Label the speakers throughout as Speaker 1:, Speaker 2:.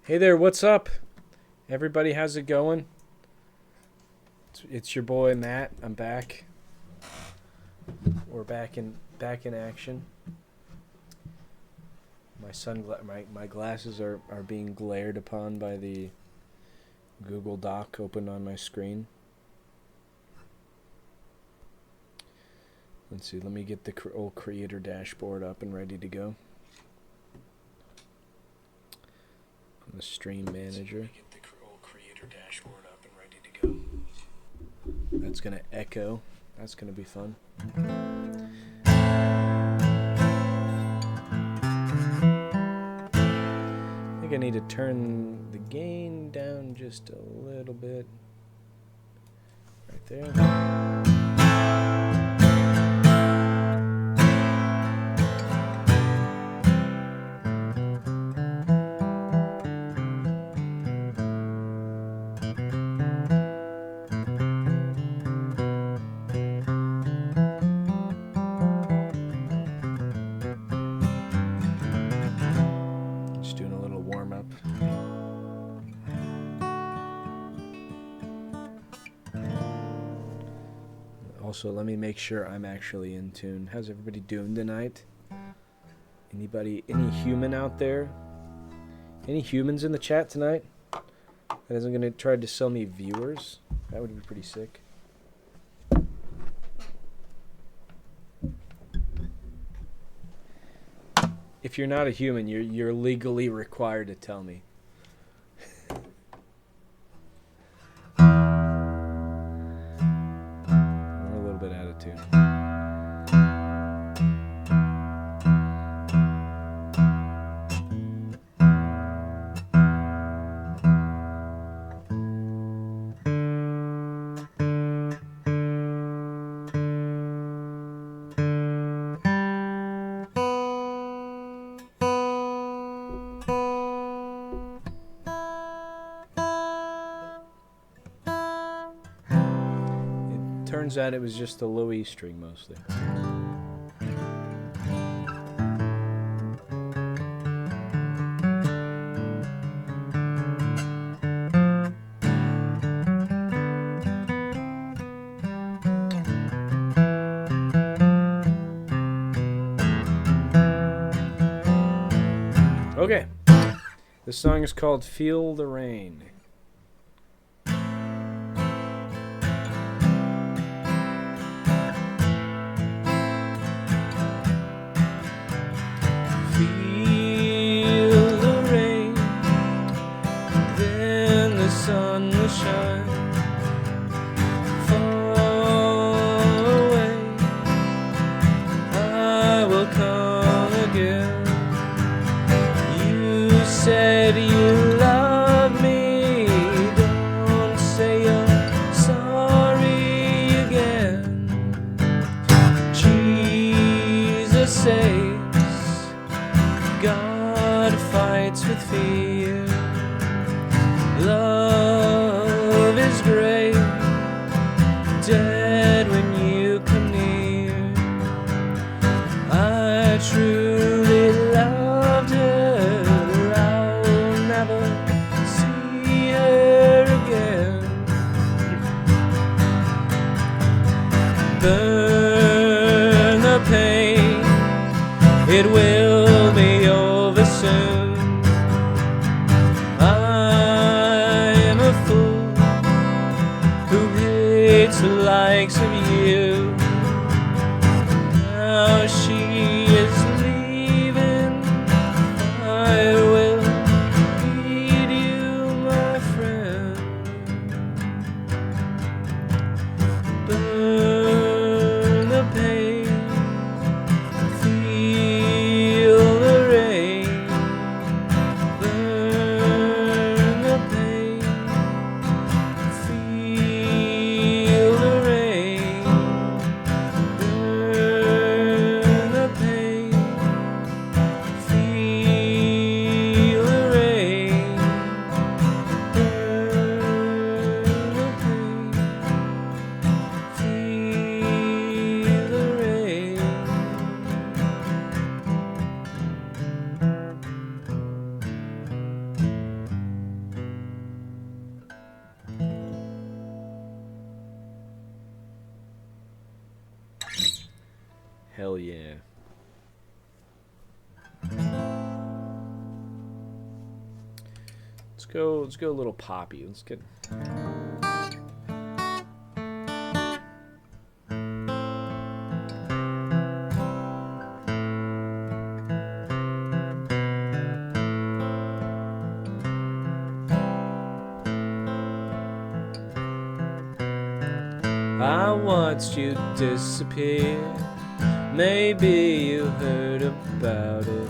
Speaker 1: Hey there, what's up? Everybody, how's it going? It's your boy Matt. I'm back. We're back in action. My glasses are being glared upon by the Google Doc open on my screen. Let's see, let me get the old creator dashboard up and ready to go. The stream manager. That's gonna echo. That's gonna be fun. I think I need to turn the gain down just a little bit. Right there. Also, let me make sure I'm actually in tune. How's everybody doing tonight? Any human out there? Any humans in the chat tonight? That isn't going to try to sell me viewers? That would be pretty sick. If you're not a human, you're legally required to tell me. Turns out it was just a low E string mostly. Okay, this song is called Feel the Rain. It will be over soon. I am a fool who hates life. Hell yeah. Let's go a little poppy. Let's get I watched you disappear. Maybe you heard about it.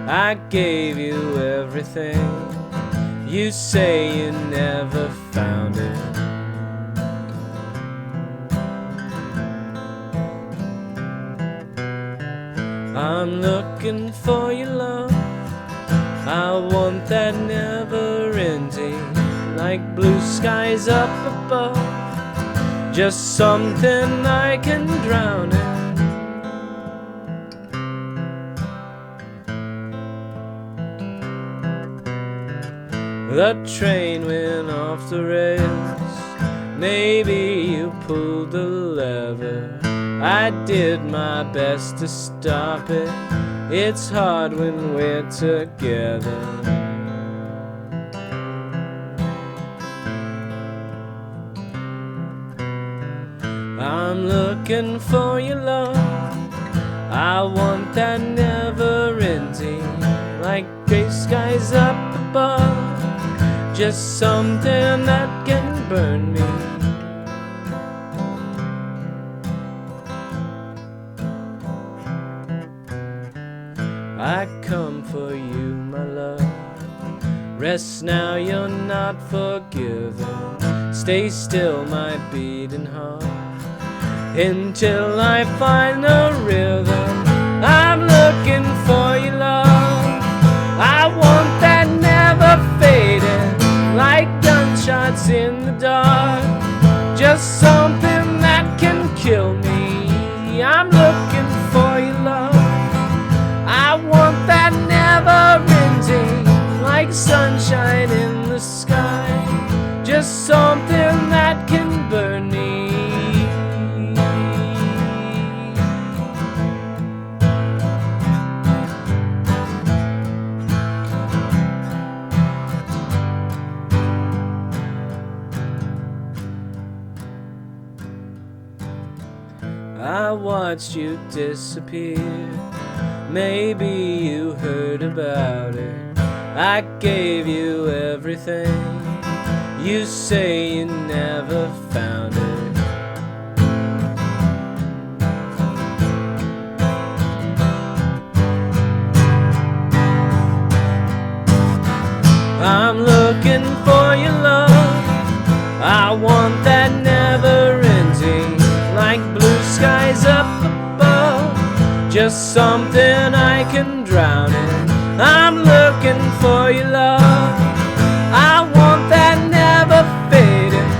Speaker 1: I gave you everything. You say you never found it. I'm looking for your love. I want that never ending, like blue skies up above. Just something I can drown in. The train went off the rails. Maybe you pulled the lever. I did my best to stop it. It's hard when we're together. I'm looking for your love. I want that never ending, like gray skies up above. Just something that can burn me. I come for you, my love. Rest now, you're not forgiven. Stay still, my beating heart, until I find a rhythm. I'm looking for your love. I want that never fading, like gunshots in the dark. Just something that can kill me. I'm looking for your love. I want that never ending, like sunshine in the sky. Just something that can burn me. I watched you disappear. Maybe you heard about it. I gave you everything. You say you never found it. I'm looking for your love. I want that never ending, like blue skies up above. Just something I can drown in. I'm looking for your love. I want that never fading,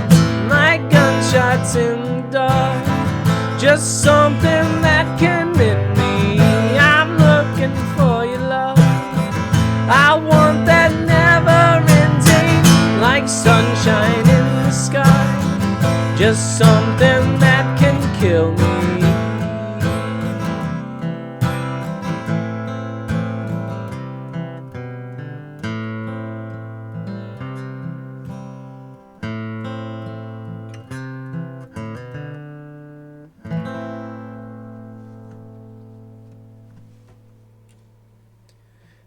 Speaker 1: like gunshots in the dark. Just something that can mend me. I'm looking for your love. I want that never ending, like sunshine in the sky. Just something that can kill me.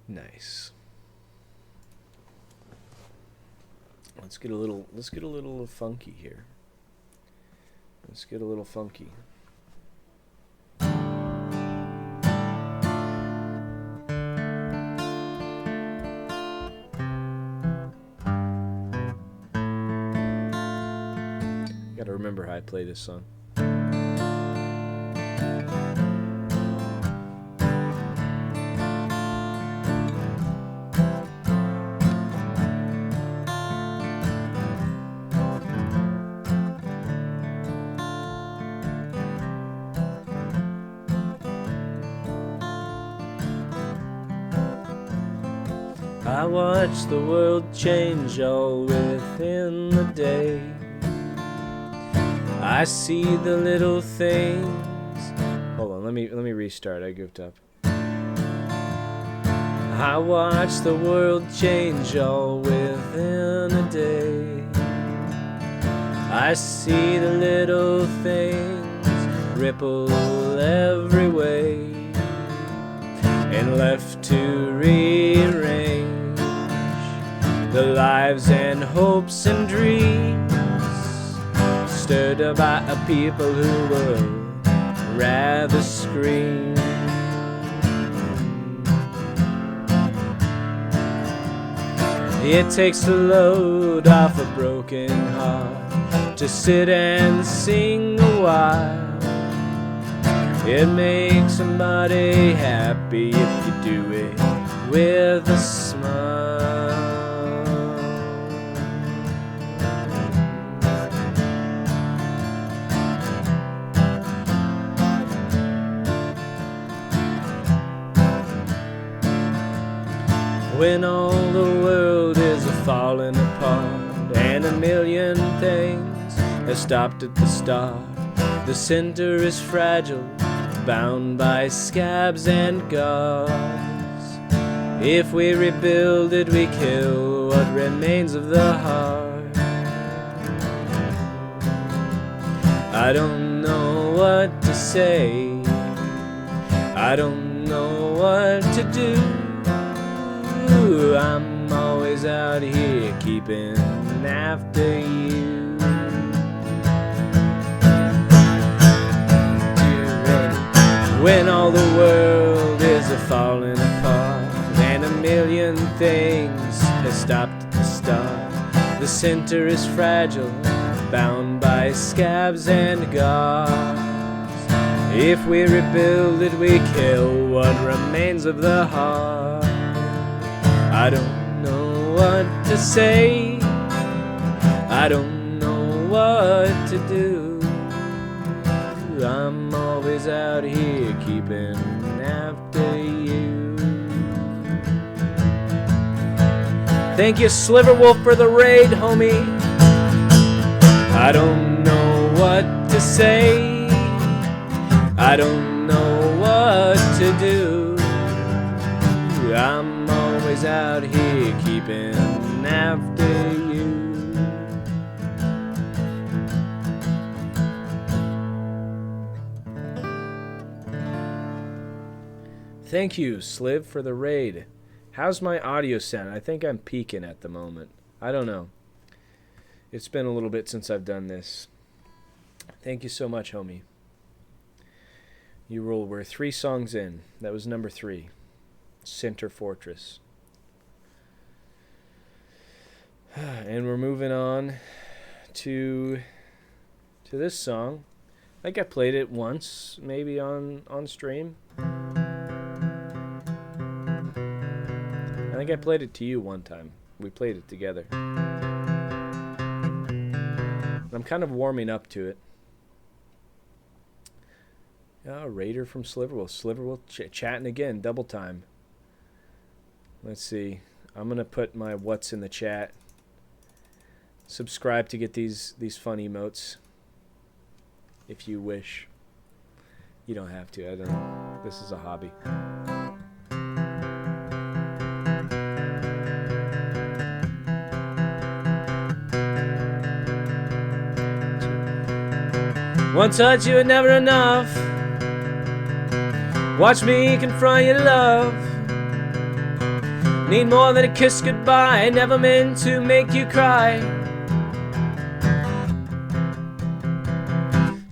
Speaker 1: Nice. Let's get a little funky here. Let's get a little funky. Gotta remember how I play this song. I watch the world change all within the day. I see the little things Hold on, let me restart. I goofed up. I watch the world change all within a day. I see the little things ripple every way, and left to rearrange the lives and hopes and dreams stirred by a people who would rather scream. It takes a load off a broken heart to sit and sing a while. It makes somebody happy if you do it with a smile. When all the world is falling apart and a million things have stopped at the start, the center is fragile, bound by scabs and gauze. If we rebuild it, we kill what remains of the heart. I don't know what to say, I don't know what to do. I'm always out here keeping after you. When all the world is falling apart and a million things have stopped at the start, the center is fragile, bound by scabs and gauze. If we rebuild it, we kill what remains of the heart. I don't know what to say, I don't know what to do. I'm always out here keeping after you. Thank you, Sliverwolf, for the raid, homie. I don't know what to say, I don't know what to do. I'm always out here keeping after you. Thank you, Sliv, for the raid. How's my audio sound? I think I'm peaking at the moment. I don't know. It's been a little bit since I've done this. Thank you so much, homie. You rule. We're 3 songs in. That was number 3. Center Fortress. And we're moving on to this song. I think I played it once, maybe on stream. I think I played it to you one time. We played it together. I'm kind of warming up to it. Raider from Sliverwolf. Sliverwolf chatting again, double time. Let's see. I'm going to put my what's in the chat. Subscribe to get these fun emotes. If you wish. You don't have to. I don't. This is a hobby. One touch, you were never enough. Watch me confront your love. Need more than a kiss goodbye. Never meant to make you cry.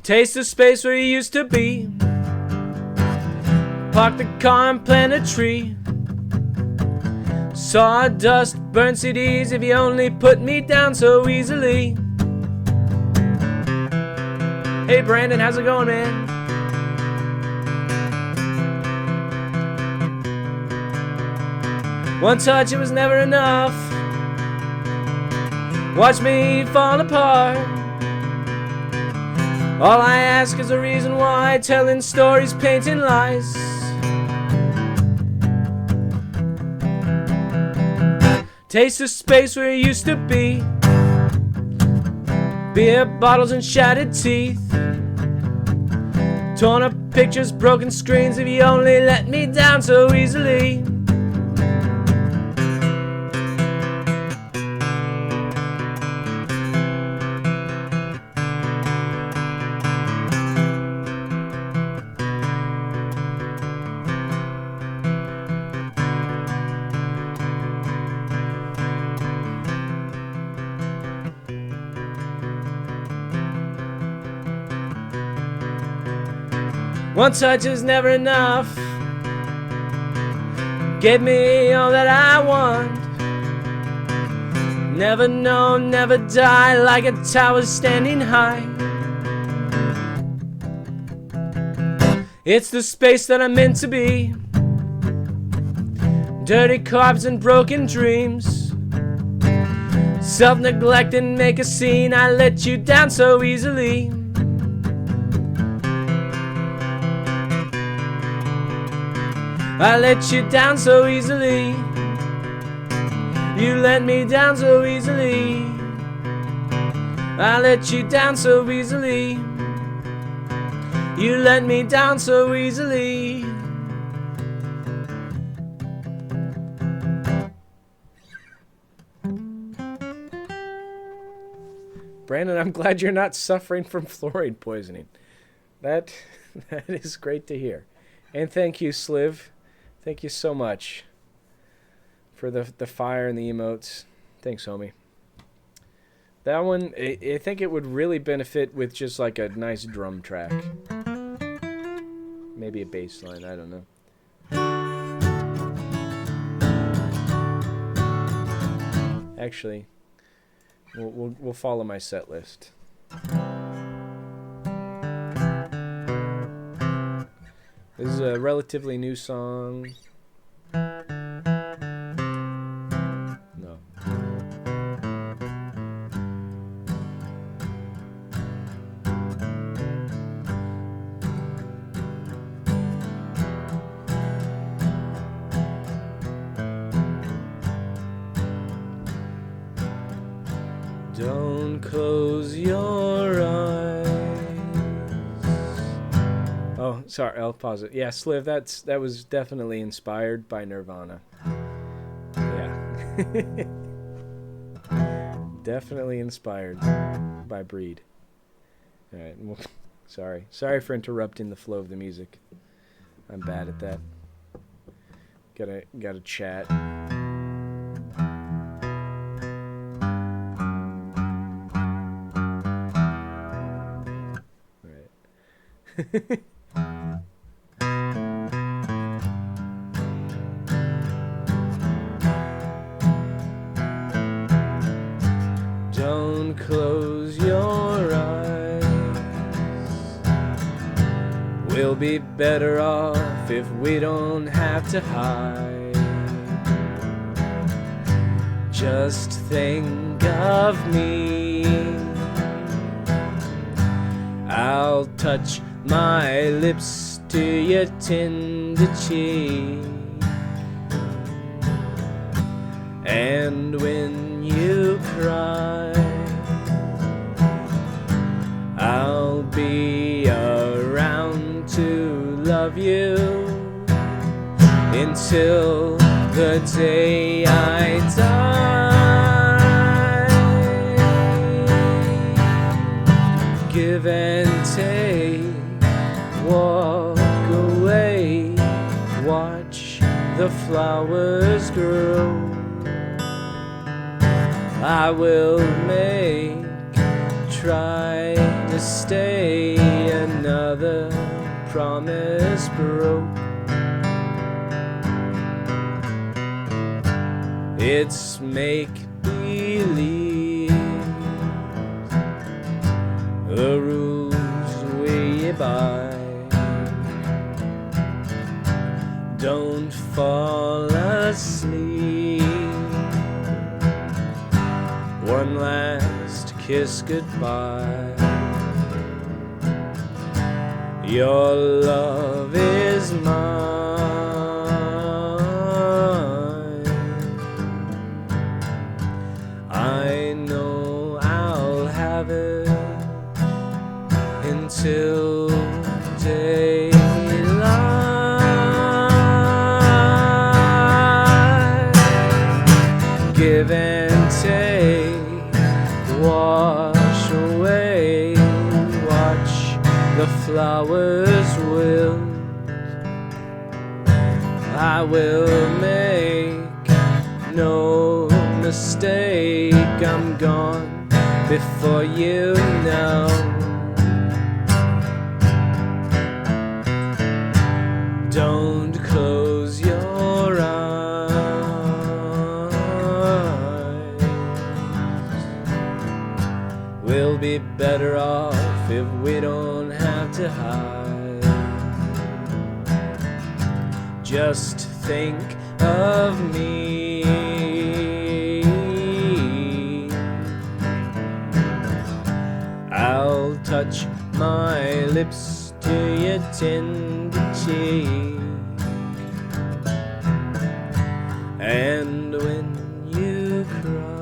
Speaker 1: Taste the space where you used to be. Park the car and plant a tree. Sawdust, burn CDs if you only put me down so easily. Hey Brandon, how's it going, man? One touch, it was never enough. Watch me fall apart. All I ask is a reason why. Telling stories, painting lies. Taste the space where you used to be. Beer bottles and shattered teeth. Torn up pictures, broken screens, if you only let me down so easily. One touch is never enough. Give me all that I want. Never know, never die, like a tower standing high. It's the space that I'm meant to be. Dirty carbs and broken dreams. Self-neglect and make a scene. I let you down so easily. I let you down so easily. You let me down so easily. I let you down so easily. You let me down so easily. Brandon, I'm glad you're not suffering from fluoride poisoning. That is great to hear. And thank you, Sliv. Thank you so much for the fire and the emotes. Thanks, homie. That one, I think it would really benefit with just like a nice drum track. Maybe a bass line, I don't know. Actually, we'll follow my set list. This is a relatively new song. No. Don't close your eyes. Oh, sorry, I'll pause it. Yeah, Sliv, that was definitely inspired by Nirvana. Yeah. Definitely inspired by Breed. All right, well, sorry for interrupting the flow of the music. I'm bad at that. Gotta chat. All right. Don't close your eyes. We'll be better off if we don't have to hide. Just think of me. I'll touch my lips to your tender cheek. And when you cry, I'll be around to love you until the day I die. Give and take, walk away, watch the flowers grow. I will try to stay, another promise broke. It's make-believe, the rules we abide. Don't fall asleep. One last kiss goodbye. Your love is mine. I know I'll have it until day give and take, wash away, watch the flowers wilt. I will make no mistake, I'm gone before you know. Don't close your eyes. We'll be better off if we don't have to hide. Just think of me. I'll touch my lips to your tender cheek, and when you cry,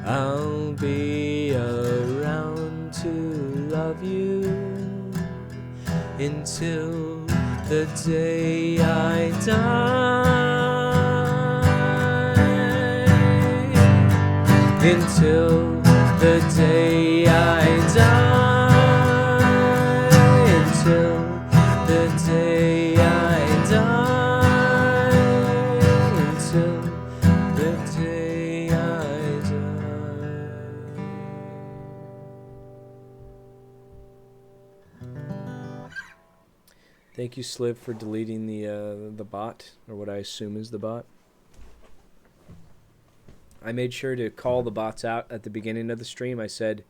Speaker 1: I'll be around to love you until the day I die. Until the day I die. Until the day I die. Until the day I die. Thank you, Sliv, for deleting the bot, or what I assume is the bot. I made sure to call the bots out at the beginning of the stream. I said,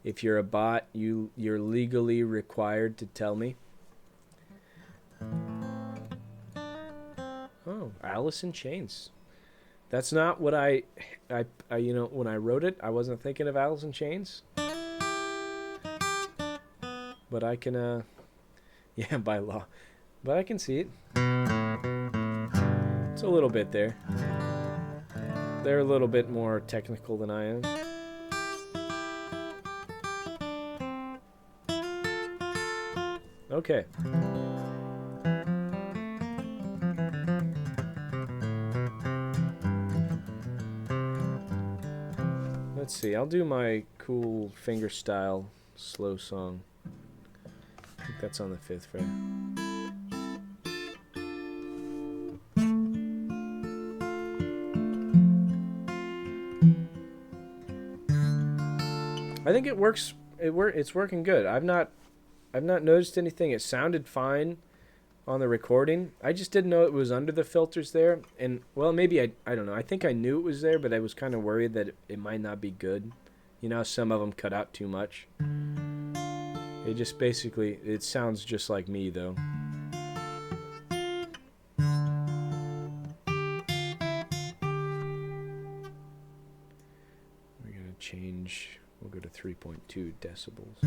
Speaker 1: if you're a bot, you're legally required to tell me. Oh, Alice in Chains. That's not what I you know, when I wrote it, I wasn't thinking of Alice in Chains. But I can, yeah, by law. But I can see it. It's a little bit there. They're a little bit more technical than I am. Okay. Let's see. I'll do my cool fingerstyle slow song. I think that's on the 5th fret. I think it works. It's working good. I've not noticed anything. It sounded fine on the recording. I just didn't know it was under the filters there. And well, maybe I don't know. I think I knew it was there, but I was kind of worried that it might not be good. You know, some of them cut out too much. It just basically, it sounds just like me though. We're gonna change. We'll go to 3.2 decibels.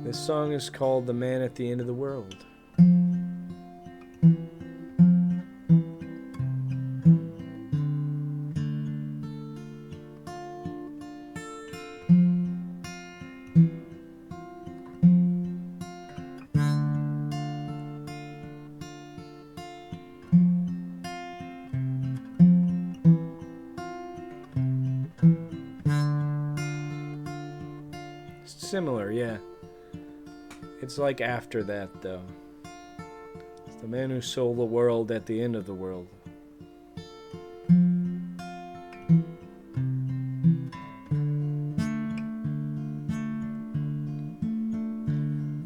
Speaker 1: This song is called The Man at the End of the World. Similar, yeah. It's like after that, though. It's the man who sold the world at the end of the world.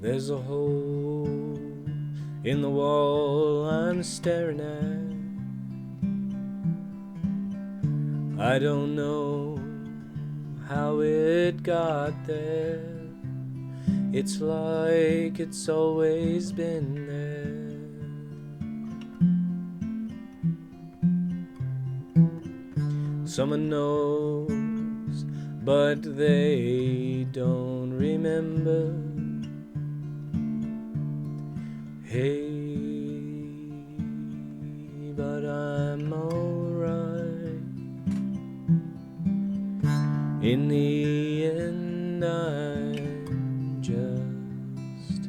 Speaker 1: There's a hole in the wall I'm staring at. I don't know how it got there. It's like it's always been there. Someone knows, but they don't remember. Hey, but I'm alright. In the end, I'm just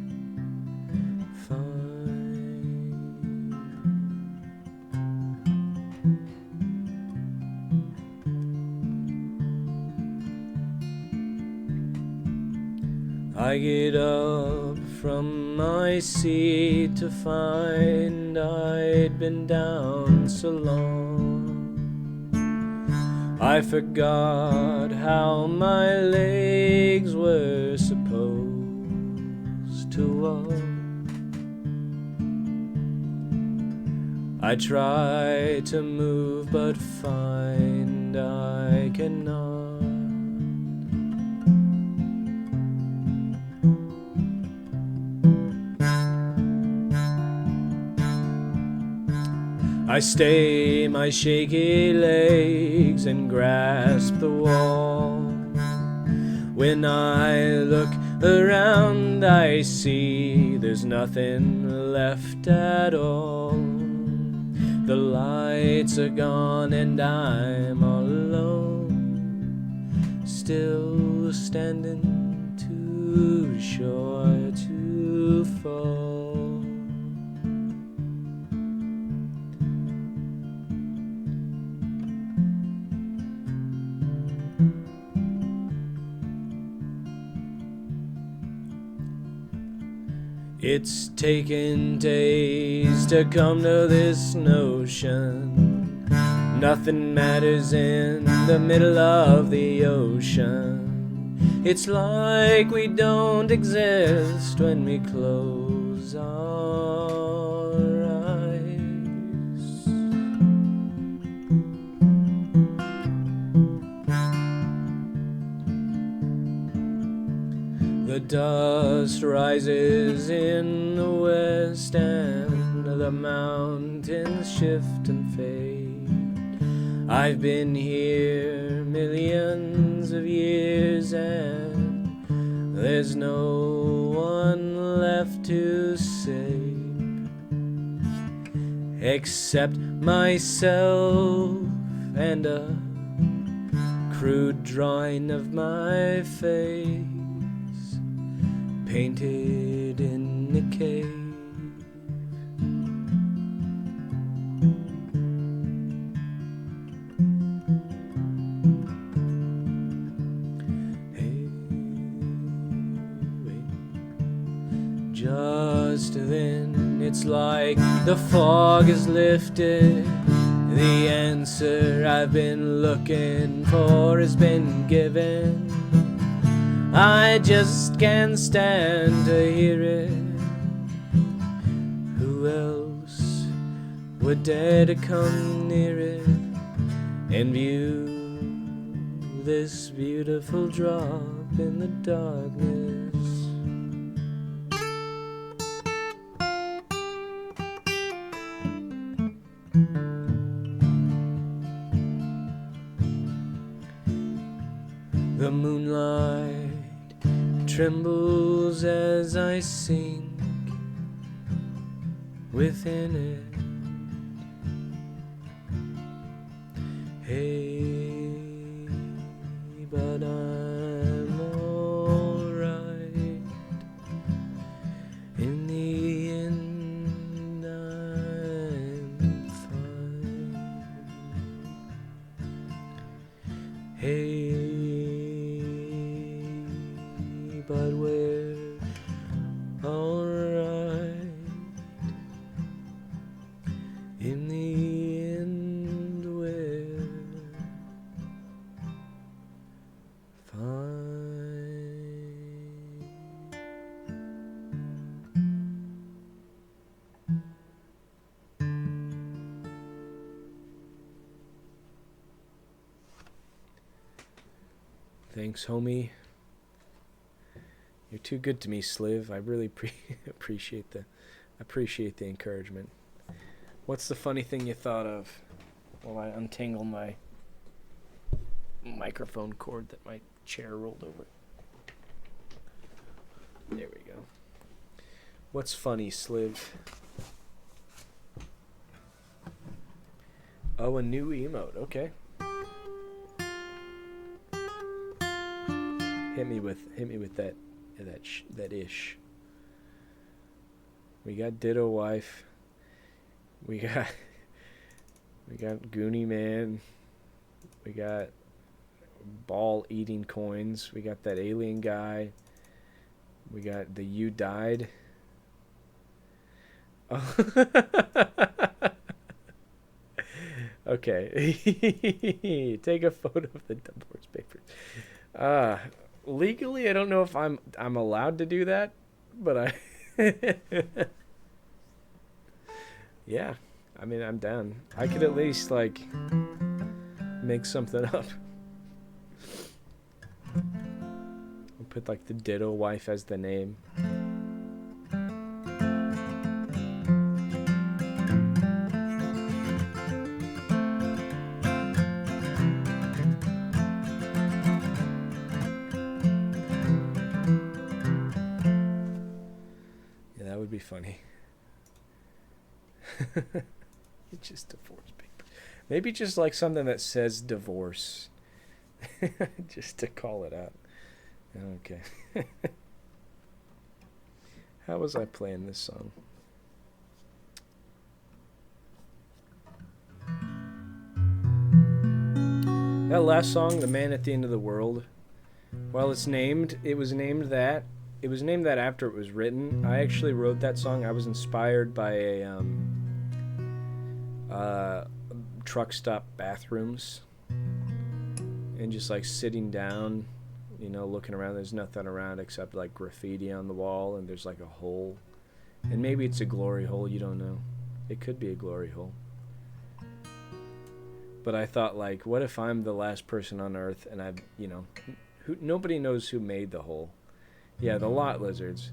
Speaker 1: fine. I get up from my seat to find I'd been down so long. I forgot how my legs were supposed to walk. I try to move but find I cannot. I stay my shaky legs and grasp the wall. When I look around, I see there's nothing left at all. The lights are gone and I'm all alone, still standing too short to fall. It's taken days to come to this notion. Nothing matters in the middle of the ocean. It's like we don't exist when we close our eyes. The dust rises in the west and the mountains shift and fade. I've been here millions of years and there's no one left to save except myself and a crude drawing of my face painted in the cave. Hey, wait. Just then, it's like the fog is lifted. The answer I've been looking for has been given. I just can't stand to hear it. Who else would dare to come near it and view this beautiful drop in the darkness? The moonlight trembles as I sink within it. Hey, but I'm alright. In the end, I'm fine. Hey, but we're alright. In the end, we're fine. Thanks, homie. You're too good to me, Sliv. I really appreciate the encouragement. What's the funny thing you thought of while I untangle my microphone cord that my chair rolled over? There we go. What's funny, Sliv? Oh, a new emote. Okay. Hit me with that ish. We got Ditto Wife. We got Goonie Man. We got ball eating coins. We got that alien guy. We got the You Died. Okay. Take a photo of the divorce papers. Legally, I don't know if I'm allowed to do that, but I yeah. I mean, I'm down. I could at least like make something up. We'll put like the Ditto Wife as the name. Would be funny. Just divorce papers. Maybe just like something that says divorce. Just to call it out. Okay. How was I playing this song? That last song, The Man at the End of the World, while it's named, it was named that after it was written. I actually wrote that song. I was inspired by a truck stop bathrooms and just like sitting down, you know, looking around. There's nothing around except like graffiti on the wall, and there's like a hole, and maybe it's a glory hole. You don't know. It could be a glory hole. But I thought, like, what if I'm the last person on Earth, and I've, you know, nobody knows who made the hole. Yeah, the lot lizards.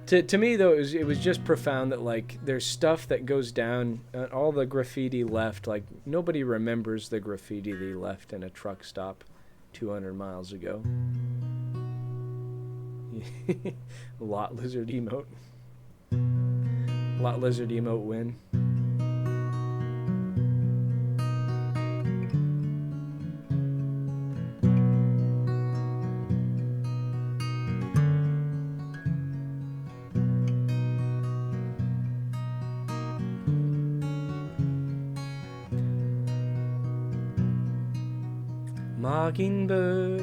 Speaker 1: To me, though, it was just profound that, like, there's stuff that goes down, all the graffiti left, like, nobody remembers the graffiti they left in a truck stop 200 miles ago. Lot lizard emote. Lot lizard emote win. Mockingbird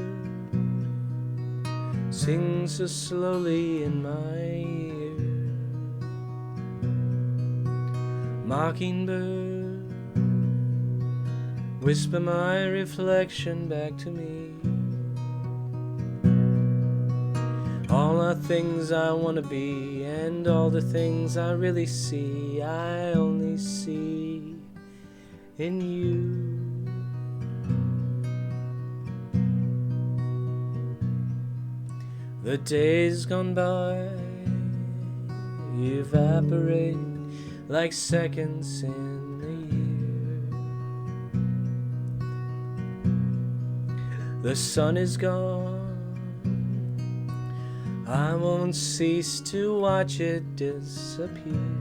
Speaker 1: sings so slowly in my ear. Mockingbird, whisper my reflection back to me. All the things I want to be and all the things I really see, I only see in you. The days gone by evaporate like seconds in a year. The sun is gone, I won't cease to watch it disappear.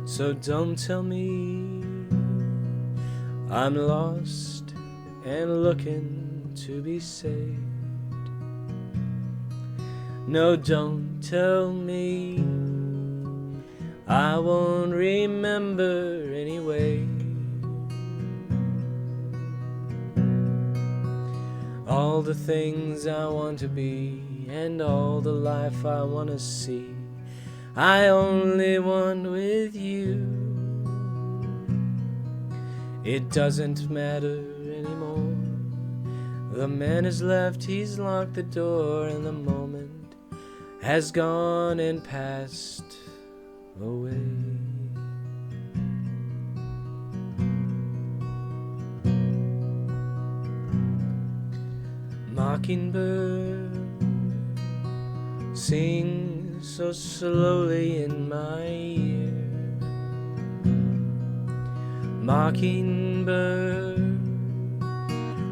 Speaker 1: So don't tell me I'm lost and looking to be saved. No, don't tell me I won't remember anyway. All the things I want to be and all the life I want to see, I only want with you. It doesn't matter anymore. The man has left, he's locked the door, and the moment has gone and passed away. Mockingbird, sing so slowly in my ear. Mockingbird,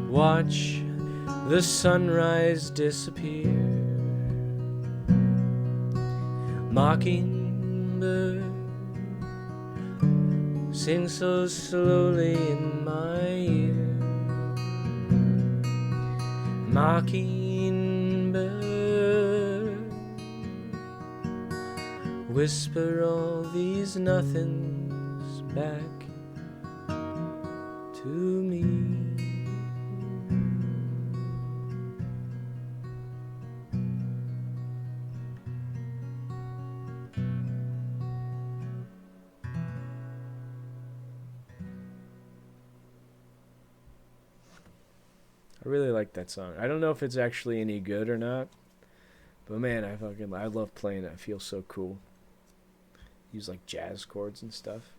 Speaker 1: watch the sunrise disappear. Mockingbird, Mockingbird sing so slowly in my ear. Mockingbird, whisper all these nothings back to me. I really like that song. I don't know if it's actually any good or not, but man, I love playing it. I feel so cool. Use like jazz chords and stuff.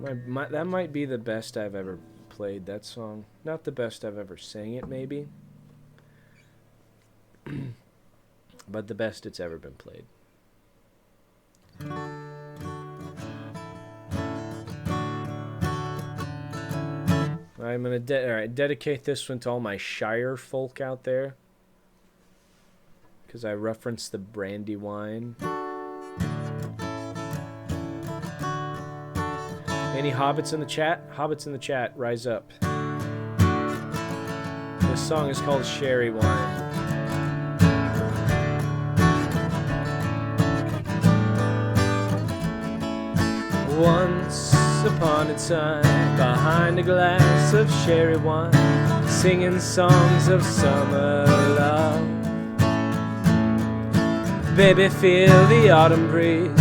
Speaker 1: That might be the best I've ever played that song. Not the best I've ever sang it, maybe, but the best it's ever been played. I'm gonna dedicate this one to all my Shire folk out there, because I referenced the Brandywine. Any hobbits in the chat? Hobbits in the chat, rise up. This song is called Sherry Wine. Once upon a time, behind a glass of sherry wine, singing songs of summer love. Baby, feel the autumn breeze,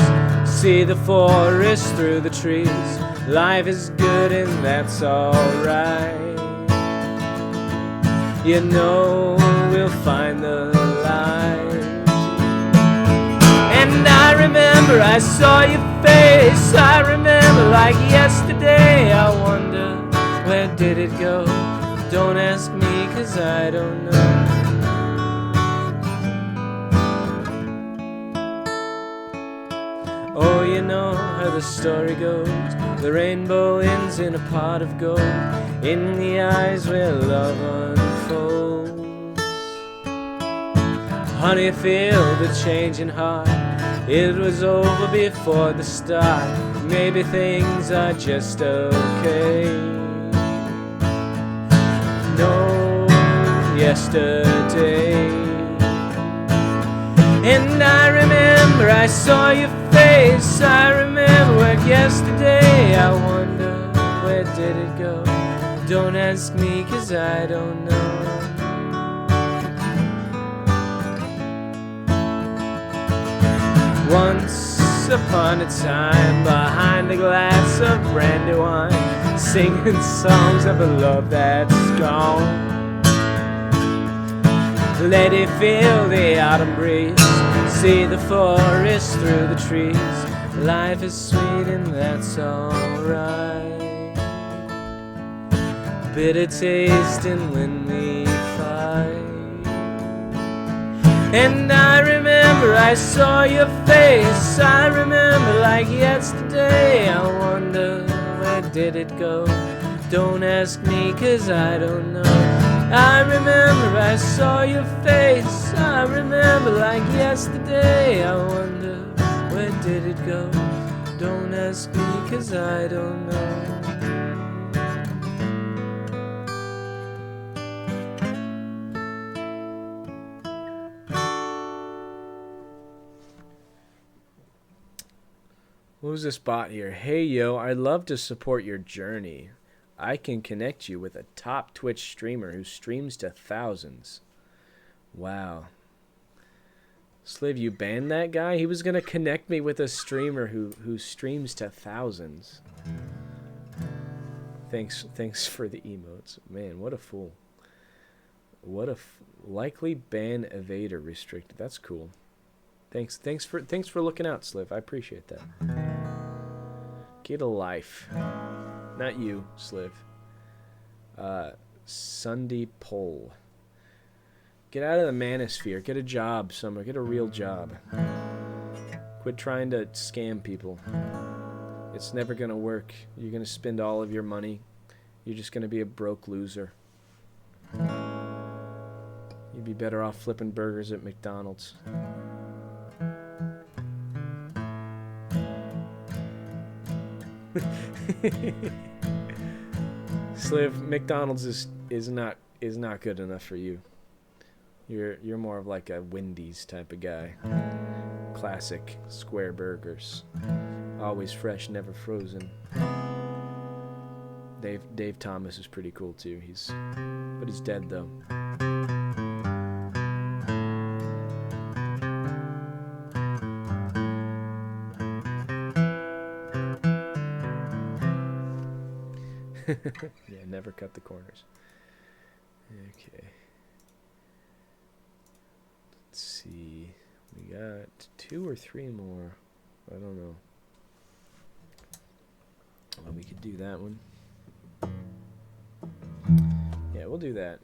Speaker 1: see the forest through the trees. Life is good and that's alright. You know we'll find the light. And I remember I saw your face, I remember like yesterday. I wonder, where did it go? Don't ask me, 'cause I don't know. Oh, you know how the story goes, the rainbow ends in a pot of gold, in the eyes where love unfolds. Honey, feel the changing heart, it was over before the start. Maybe things are just okay. No yesterday. And I remember I saw your face, I remember like yesterday. I wonder, where did it go? Don't ask me, 'cause I don't know. Once upon a time, behind a glass of brandy wine, singing songs of a love that's gone. Let it feel the autumn breeze, see the forest through the trees. Life is sweet and that's alright. Bitter tasting when we fight. And I remember I saw your face, I remember like yesterday. I wonder, where did it go? Don't ask me, 'cause I don't know. I remember I saw your face, I remember like yesterday. I wonder, where did it go? Don't ask me, 'cause I don't know. Who's this bot here? Hey yo, I'd love to support your journey. I can connect you with a top Twitch streamer who streams to thousands. Wow. Sliv, you banned that guy? He was going to connect me with a streamer who streams to thousands. Thanks for the emotes. Man, what a fool. What a likely ban evader restricted. That's cool. Thanks for looking out, Sliv. I appreciate that. Get a life. Not you, Sliv. Sunday Pole. Get out of the manosphere. Get a job somewhere. Get a real job. Quit trying to scam people. It's never going to work. You're going to spend all of your money. You're just going to be a broke loser. You'd be better off flipping burgers at McDonald's. Sliv, McDonald's is not good enough for you. You're more of like a Wendy's type of guy. Classic square burgers, always fresh, never frozen. Dave Thomas is pretty cool too. But he's dead though. Yeah, never cut the corners. Okay. Let's see. We got 2 or 3 more. I don't know. Well, we could do that one. Yeah, we'll do that.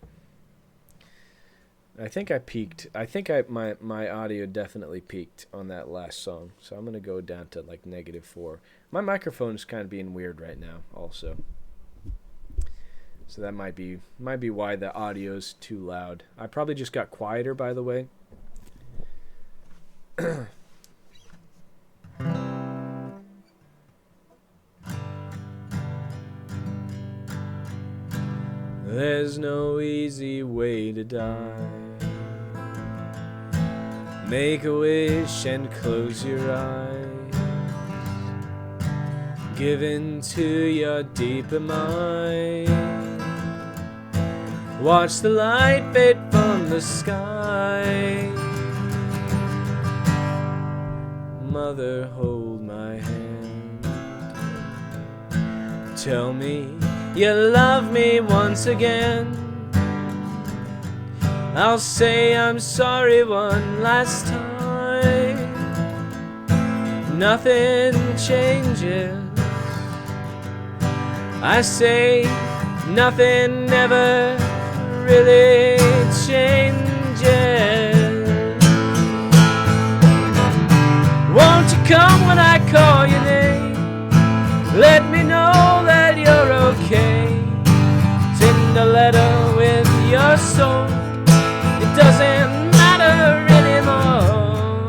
Speaker 1: I think I peaked. I think my audio definitely peaked on that last song. So I'm going to go down to like -4. My microphone is kind of being weird right now also. So that might be why the audio's too loud. I probably just got quieter, by the way. There's no easy way to die. Make a wish and close your eyes. Give in to your deeper mind. Watch the light fade from the sky. Mother, hold my hand. Tell me you love me once again. I'll say I'm sorry one last time. Nothing changes. I say nothing ever really changes. Won't you come when I call your name? Let me know that you're okay. Send a letter with your soul. It doesn't matter anymore.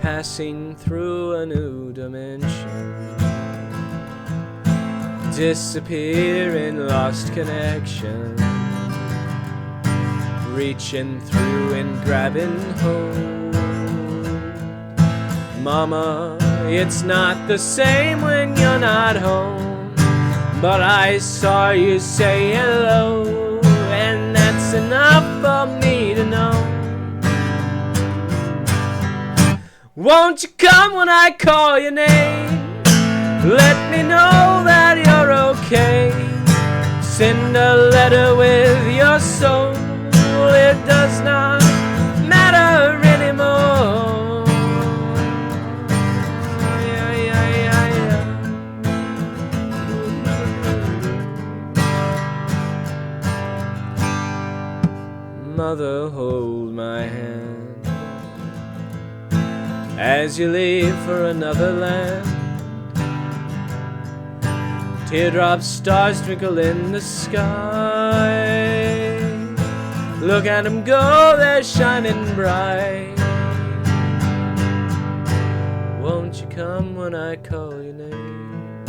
Speaker 1: Passing through a new dimension. Disappear in lost connection. Reaching through and grabbing hold. Mama, it's not the same when you're not home. But I saw you say hello, and that's enough for me to know. Won't you come when I call your name? Let me know that you're okay. Send a letter with your soul. It does not matter anymore. Yeah, yeah, yeah, yeah. Mother, hold my hand as you leave for another land. Teardrops, stars twinkle in the sky. Look at them go, they're shining bright. Won't you come when I call your name?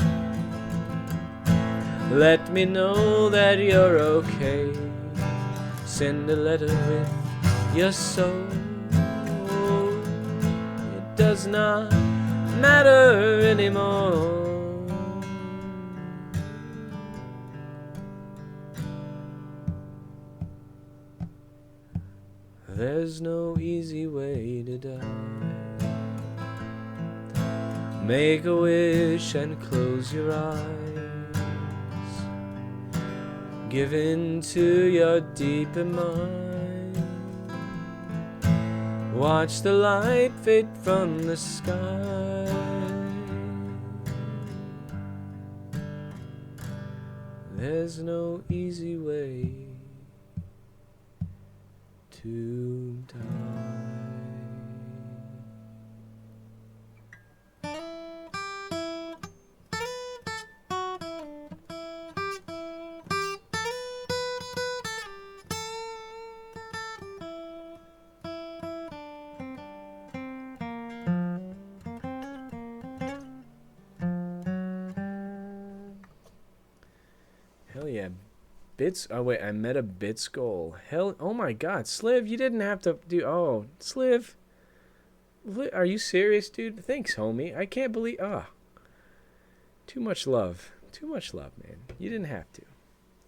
Speaker 1: Let me know that you're okay. Send a letter with your soul. It does not matter anymore. There's no easy way to die. Make a wish and close your eyes. Give in to your deeper mind. Watch the light fade from the sky. There's no easy way to die. Hell yeah. Bits. Oh, wait. I met a bit skull. Hell. Oh, my God. Sliv, you didn't have to do. Oh, Sliv. Are you serious, dude? Thanks, homie. I can't believe. Ah. Too much love. Too much love, man. You didn't have to.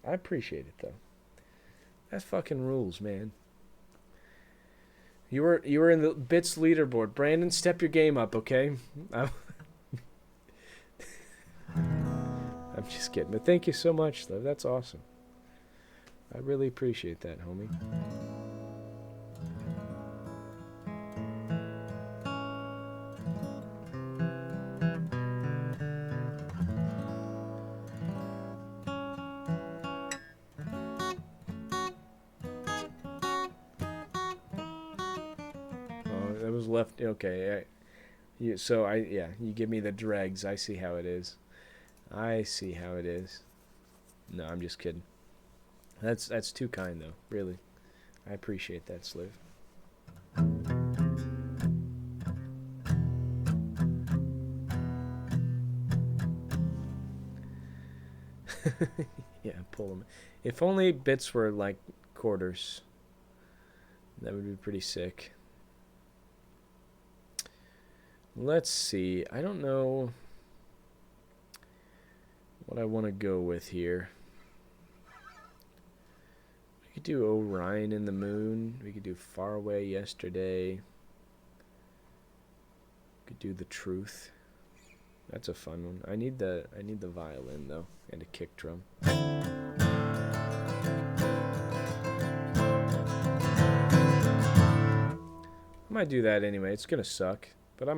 Speaker 1: I appreciate it, though. That fucking rules, man. You were in the bits leaderboard. Brandon, step your game up, okay? I'm just kidding. But thank you so much, though. That's awesome. I really appreciate that, homie. Left. Okay. You give me the dregs. I see how it is. No, I'm just kidding. That's too kind, though. Really. I appreciate that, Sliv. Yeah, pull them. If only bits were like quarters. That would be pretty sick. Let's see. I don't know what I want to go with here. We could do Orion in the Moon. We could do Far Away Yesterday. We could do The Truth. That's a fun one. I need the violin though, and a kick drum. I might do that anyway. It's gonna suck, but it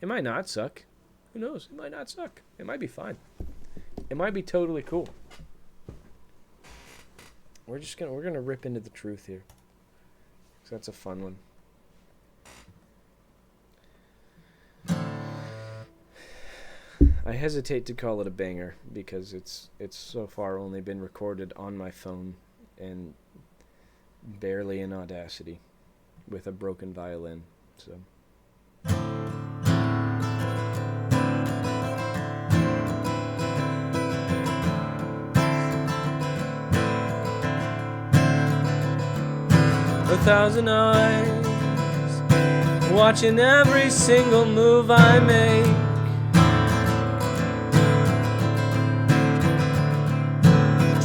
Speaker 1: might not suck. Who knows? It might not suck. It might be fine. It might be totally cool. We're gonna rip into The Truth here. So that's a fun one. I hesitate to call it a banger because it's so far only been recorded on my phone and barely in Audacity with a broken violin. So a thousand eyes watching every single move I make,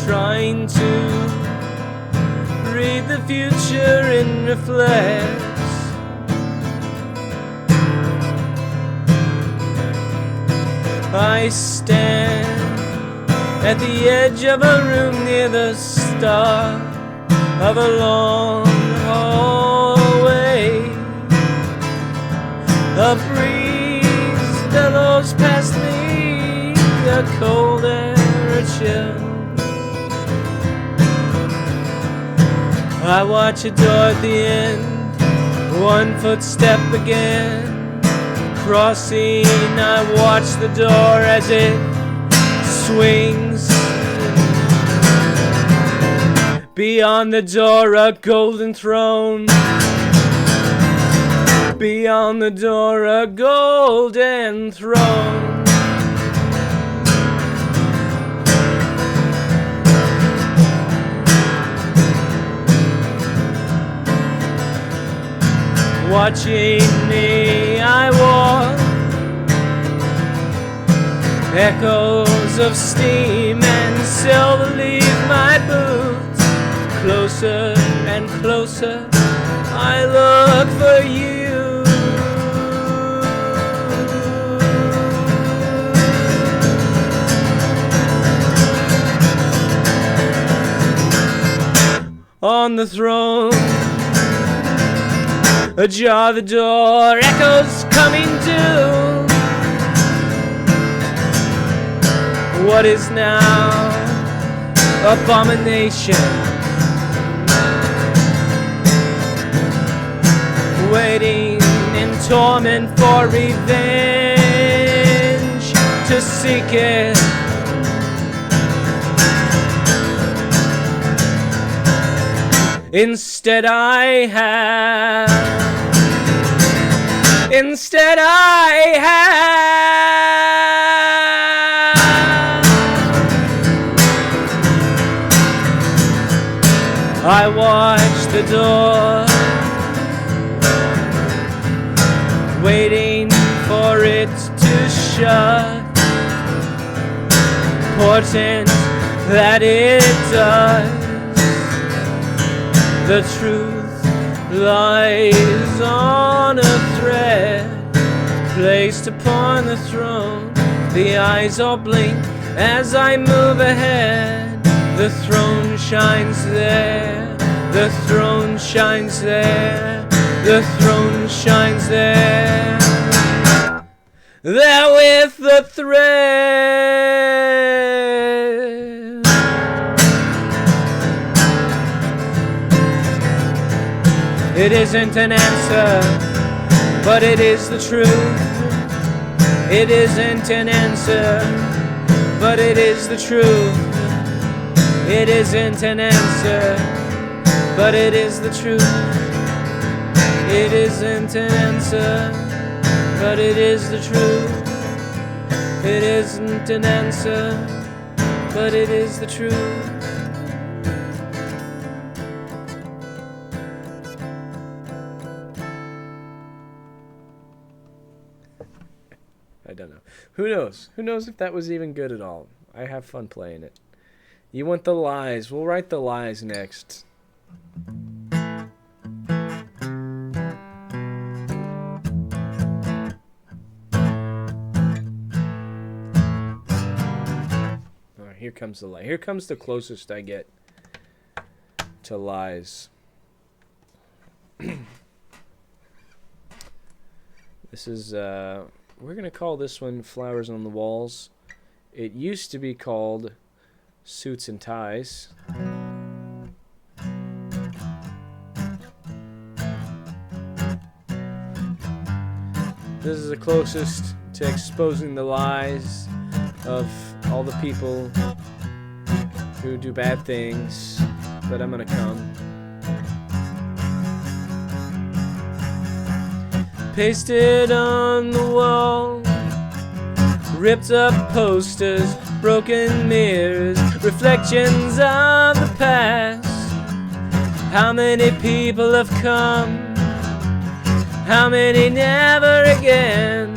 Speaker 1: trying to read the future in reflex. I stand at the edge of a room near the start of a long hallway. A breeze bellows past me, a cold air, a chill. I watch a door at the end, one footstep again. Crossing, I watch the door as it swings. Beyond the door, a golden throne. Beyond the door, a golden throne. Watching me, I walk. Echoes of steam and silver leave my boots. Closer and closer, I look for you. On the throne, ajar the door, echoes coming to what is now abomination, waiting in torment for revenge, to seek it. Instead I have I watch the door, waiting for it to shut, important that it does. The truth lies on a thread, placed upon the throne. The eyes all blink as I move ahead. The throne shines there, the throne shines there, the throne shines there. There with the thread. It isn't an answer, but it is the truth. It isn't an answer, but it is the truth. It isn't an answer, but it is the truth. It isn't an answer, but it is the truth. It isn't an answer, but it is the truth. I don't know. Who knows? Who knows if that was even good at all? I have fun playing it. You want the lies? We'll write the lies next. Alright, here comes the lie. Here comes the closest I get to lies. This is, we're going to call this one Flowers on the Walls. It used to be called Suits and Ties. This is the closest to exposing the lies of all the people who do bad things that I'm going to come. Pasted on the wall, ripped up posters, broken mirrors, reflections of the past. How many people have come? How many never again?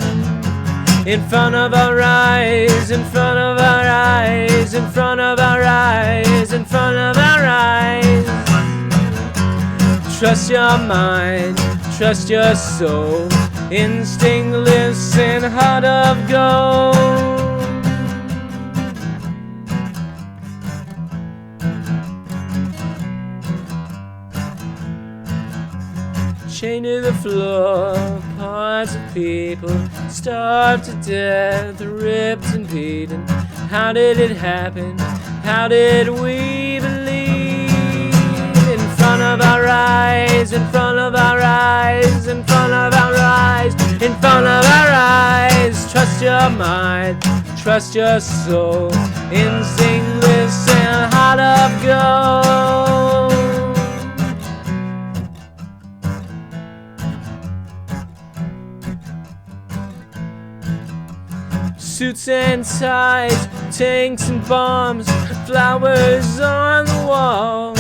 Speaker 1: In front of our eyes, in front of our eyes, in front of our eyes, in front of our eyes. Trust your mind, trust your soul, instinctless and heart of gold. Chained to the floor, parts of people starved to death, ripped and beaten. How did it happen? How did we believe? In front of our eyes, in front of our eyes, in front of our eyes, in front of our eyes. Trust your mind, trust your soul, instinctless and heart of gold. Suits and ties, tanks and bombs, flowers on the wall.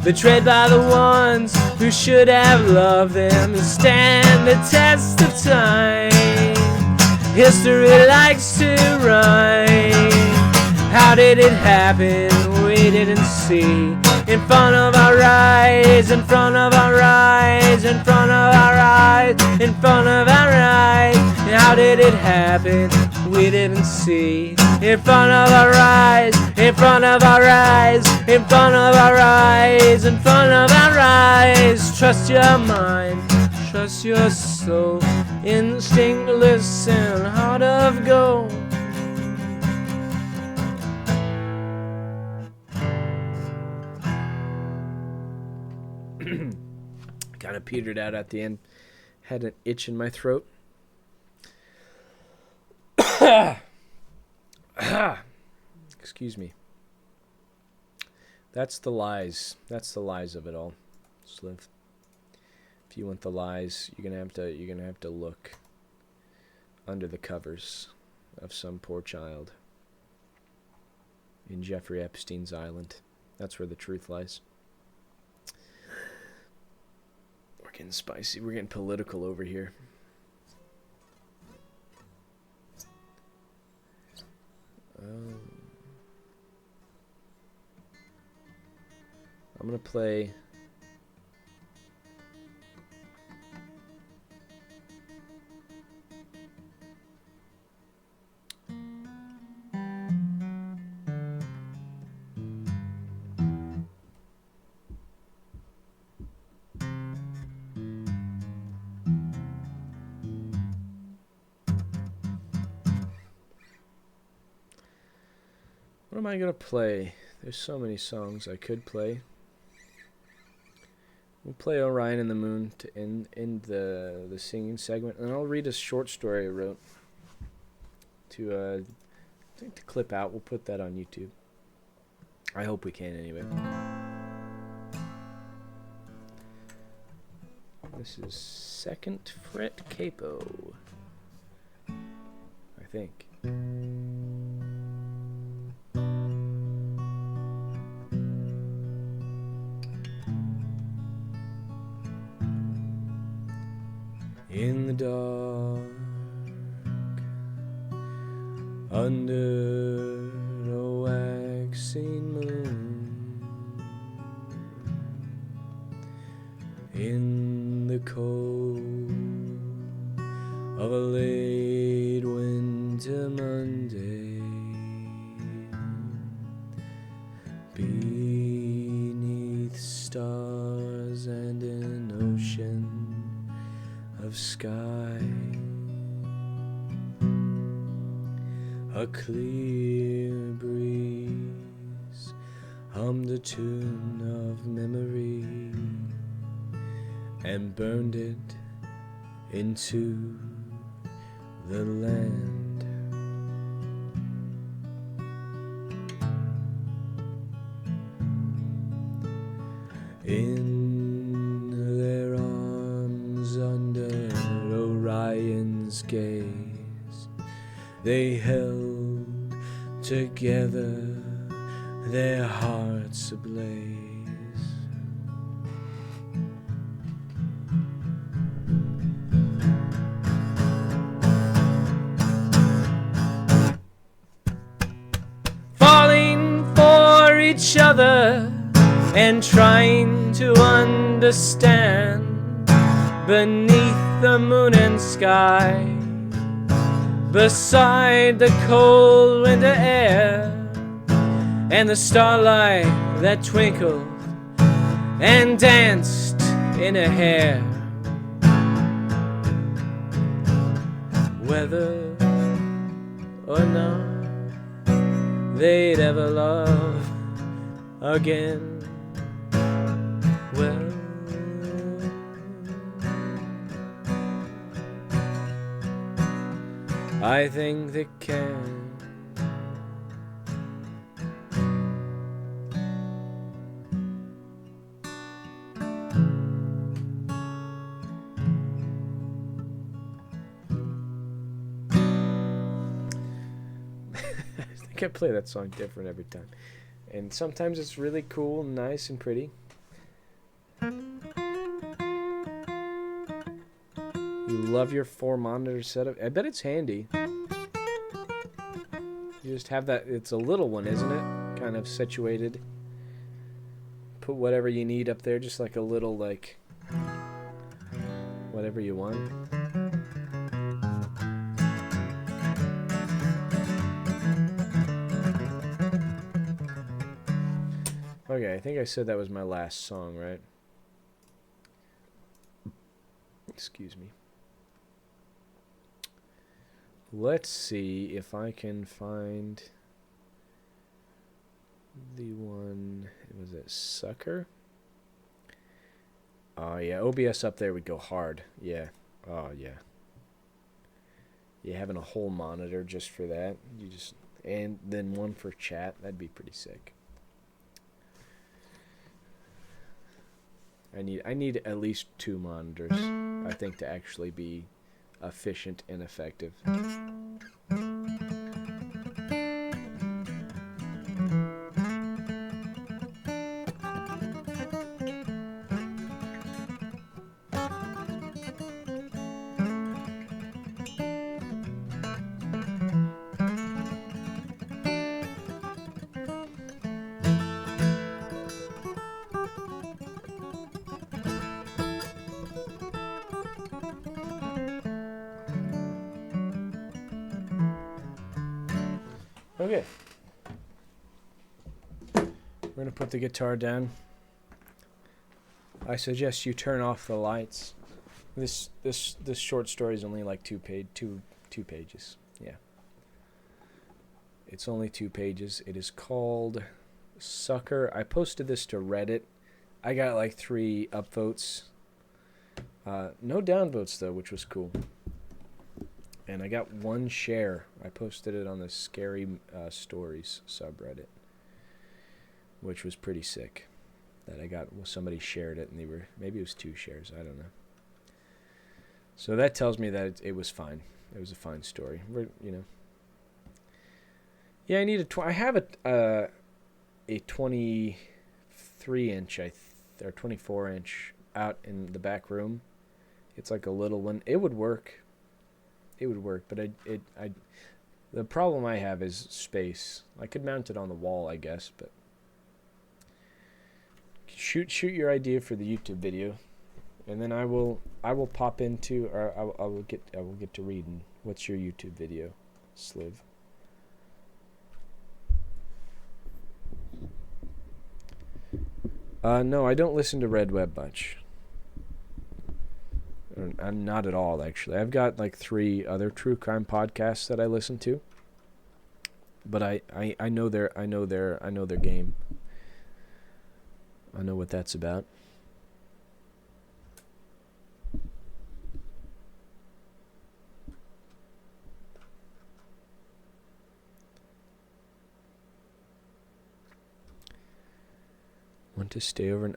Speaker 1: Betrayed by the ones who should have loved them and stand the test of time. History likes to rhyme. How did it happen? We didn't see. In front of our eyes, in front of our eyes, in front of our eyes, in front of our eyes. How did it happen? We didn't see. In front of our eyes, in front of our eyes, in front of our eyes, in front of our eyes. Trust your mind, trust your soul, instinctless and heart of gold. Kind of petered out at the end. Had an itch in my throat. Excuse me. That's the lies. That's the lies of it all. Sliv. If you want the lies, you're gonna have to look under the covers of some poor child in Jeffrey Epstein's island. That's where the truth lies. getting spicy. We're getting political over here. I'm gonna play. What am I gonna play? There's so many songs I could play. We'll play Orion and the Moon to end the singing segment, and I'll read a short story I wrote to clip out. We'll put that on YouTube. I hope we can anyway. This is Second Fret Capo, I think. In the dark, under a waxing moon, in the cold of a late winter Monday, beneath stars and an ocean of sky, a clear breeze hummed a tune of memory and burned it into the land. In their arms under Orion's gaze, they held together, their hearts ablaze. Falling for each other and trying to understand beneath the moon and sky, beside the cold winter air and the starlight that twinkled and danced in her hair. Whether or not they'd ever love again, well, I think they can. I think I play that song different every time. And sometimes it's really cool and nice and pretty. You love your 4-monitor setup. I bet it's handy. You just have that. It's a little one, isn't it? Kind of situated. Put whatever you need up there, just like a little, like, whatever you want. Okay, I think I said that was my last song, right? Excuse me. Let's see if I can find the one. Was it Sucker? Oh, yeah. OBS up there would go hard. Yeah. Oh, yeah. Yeah, having a whole monitor just for that. And then one for chat. That'd be pretty sick. I need at least 2 monitors, I think, to actually be efficient and effective. Okay. We're going to put the guitar down. I suggest you turn off the lights. This short story is only like two pages. Yeah. It's only 2 pages. It is called Sucker. I posted this to Reddit. I got like 3 upvotes. No downvotes though, which was cool. And I got 1 share. I posted it on the Scary Stories subreddit, which was pretty sick. That I got, well, somebody shared it, and maybe it was 2 shares. I don't know. So that tells me that it was fine. It was a fine story. Yeah, I need I have a 23-inch or 24-inch out in the back room. It's like a little one. It would work. But the problem I have is space. I could mount it on the wall, I guess, but shoot your idea for the YouTube video, and then I will pop into, or I will get to reading. What's your YouTube video, Sliv? No, I don't listen to Red Web much. I'm not at all, actually. I've got like 3 other true crime podcasts that I listen to, but I know their game. I know what that's about. Want to stay over and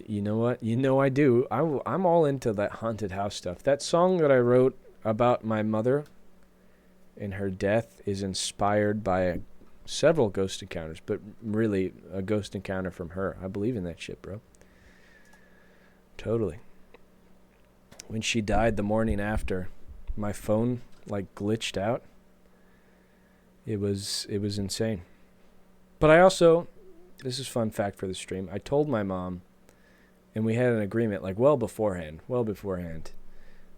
Speaker 1: you know what? You know I do. I'm all into that haunted house stuff. That song that I wrote about my mother and her death is inspired by several ghost encounters, but really a ghost encounter from her. I believe in that shit, bro. Totally. When she died the morning after, my phone like glitched out. It was insane. But I also, this is a fun fact for the stream, I told my mom, and we had an agreement like well beforehand,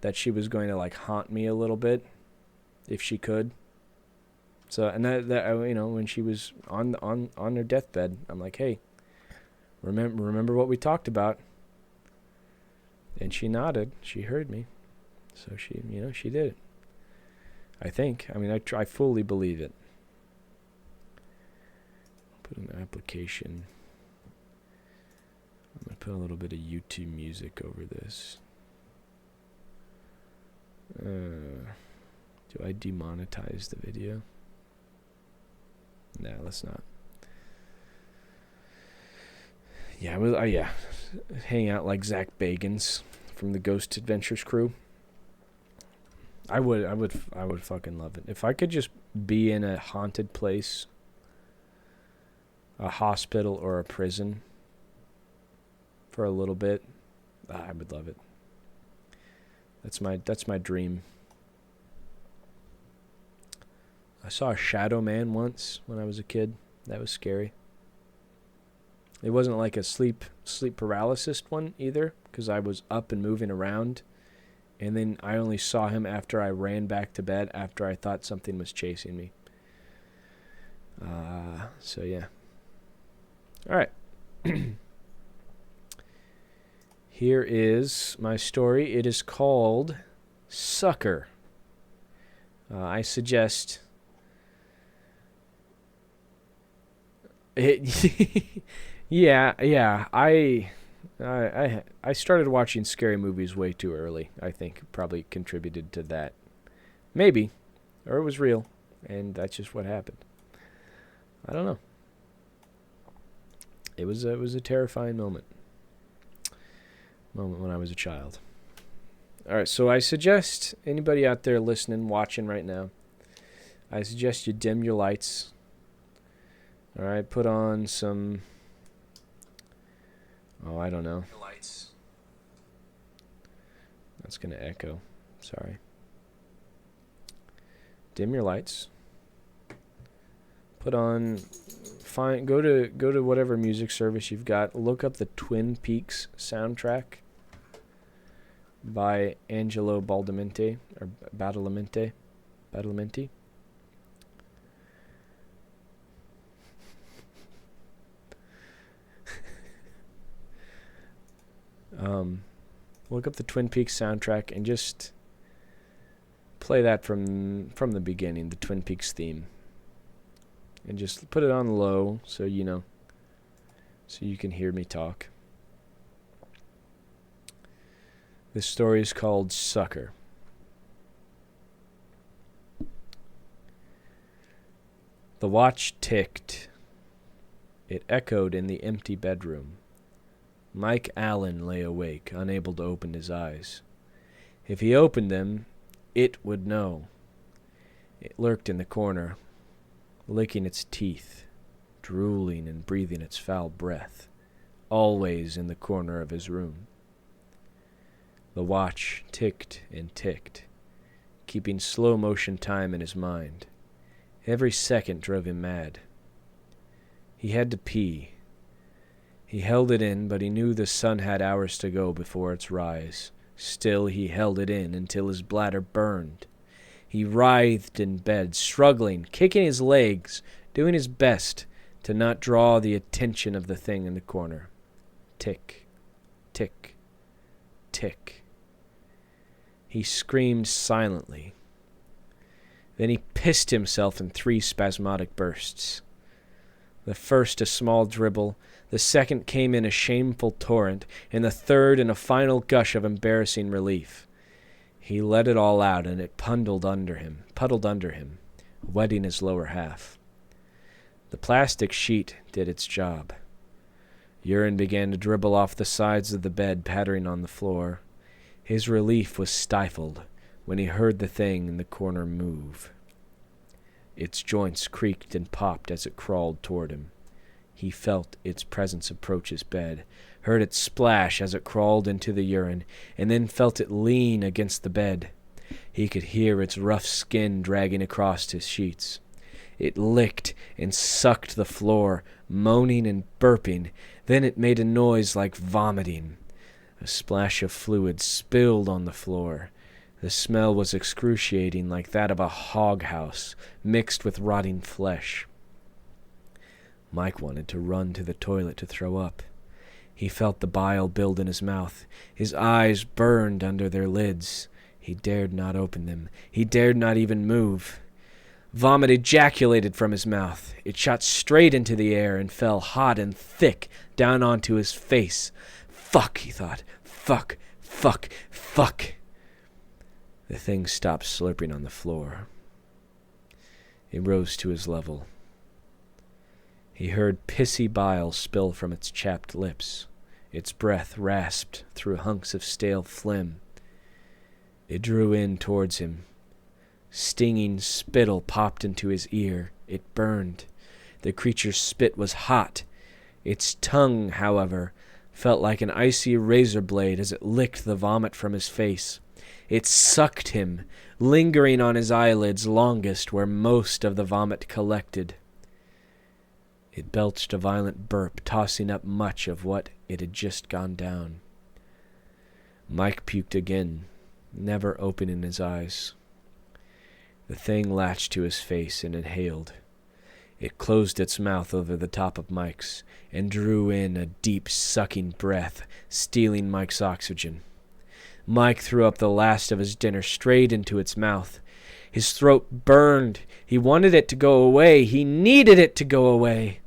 Speaker 1: that she was going to like haunt me a little bit if she could. So, and that when she was on her deathbed, I'm like, hey, remember what we talked about? And she nodded. She heard me. So she did it. I think. I mean, I fully believe it. Put an application. I'm going to put a little bit of YouTube music over this. Do I demonetize the video? Nah, let's not. Yeah, hang out like Zach Bagans from the Ghost Adventures crew. I would fucking love it. If I could just be in a haunted place, a hospital or a prison for a little bit, I would love it. That's my dream. I saw a shadow man once when I was a kid. That was scary. It wasn't like a sleep paralysis one either, because I was up and moving around, and then I only saw him after I ran back to bed after I thought something was chasing me. So yeah. All right. Here is my story. It is called Sucker. I suggest it. Yeah. I started watching scary movies way too early. I think probably contributed to that. Maybe, or it was real, and that's just what happened. I don't know. It was a terrifying moment when I was a child. All right, so I suggest anybody out there listening, watching right now, I suggest you dim your lights. All right, put on some, I don't know. Lights. That's going to echo. Sorry. Dim your lights. Put on, go to whatever music service you've got. Look up the Twin Peaks soundtrack by Angelo Badalamenti. Look up the Twin Peaks soundtrack and just play that from the beginning, the Twin Peaks theme. And just put it on low so you can hear me talk. This story is called Sucker. The watch ticked. It echoed in the empty bedroom. Mike Allen lay awake, unable to open his eyes. If he opened them, it would know. It lurked in the corner, licking its teeth, drooling and breathing its foul breath, always in the corner of his room. The watch ticked and ticked, keeping slow-motion time in his mind. Every second drove him mad. He had to pee. He held it in, but he knew the sun had hours to go before its rise. Still, he held it in until his bladder burned. He writhed in bed, struggling, kicking his legs, doing his best to not draw the attention of the thing in the corner. Tick, tick, tick. He screamed silently. Then he pissed himself in 3 spasmodic bursts. The first a small dribble, the second came in a shameful torrent, and the third in a final gush of embarrassing relief. He let it all out, and it puddled under him, wetting his lower half. The plastic sheet did its job. Urine began to dribble off the sides of the bed, pattering on the floor. His relief was stifled when he heard the thing in the corner move. Its joints creaked and popped as it crawled toward him. He felt its presence approach his bed, heard it splash as it crawled into the urine, and then felt it lean against the bed. He could hear its rough skin dragging across his sheets. It licked and sucked the floor, moaning and burping. Then it made a noise like vomiting. A splash of fluid spilled on the floor. The smell was excruciating, like that of a hog house, mixed with rotting flesh. Mike wanted to run to the toilet to throw up. He felt the bile build in his mouth. His eyes burned under their lids. He dared not open them. He dared not even move. Vomit ejaculated from his mouth. It shot straight into the air and fell hot and thick down onto his face. Fuck, he thought. Fuck, fuck, fuck. The thing stopped slurping on the floor. It rose to his level. He heard pissy bile spill from its chapped lips. Its breath rasped through hunks of stale phlegm. It drew in towards him. Stinging spittle popped into his ear. It burned. The creature's spit was hot. Its tongue, however, felt like an icy razor blade as it licked the vomit from his face. It sucked him, lingering on his eyelids longest where most of the vomit collected. It belched a violent burp, tossing up much of what it had just gone down. Mike puked again, never opening his eyes. The thing latched to his face and inhaled. It closed its mouth over the top of Mike's and drew in a deep, sucking breath, stealing Mike's oxygen. Mike threw up the last of his dinner straight into its mouth. His throat burned. He wanted it to go away. He needed it to go away.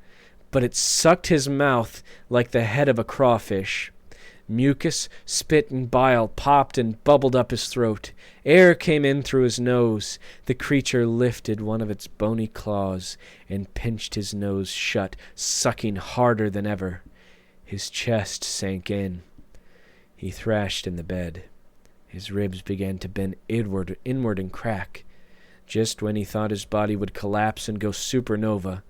Speaker 1: But it sucked his mouth like the head of a crawfish. Mucus, spit, and bile popped and bubbled up his throat. Air came in through his nose. The creature lifted one of its bony claws and pinched his nose shut, sucking harder than ever. His chest sank in. He thrashed in the bed. His ribs began to bend inward and crack. Just when he thought his body would collapse and go supernova,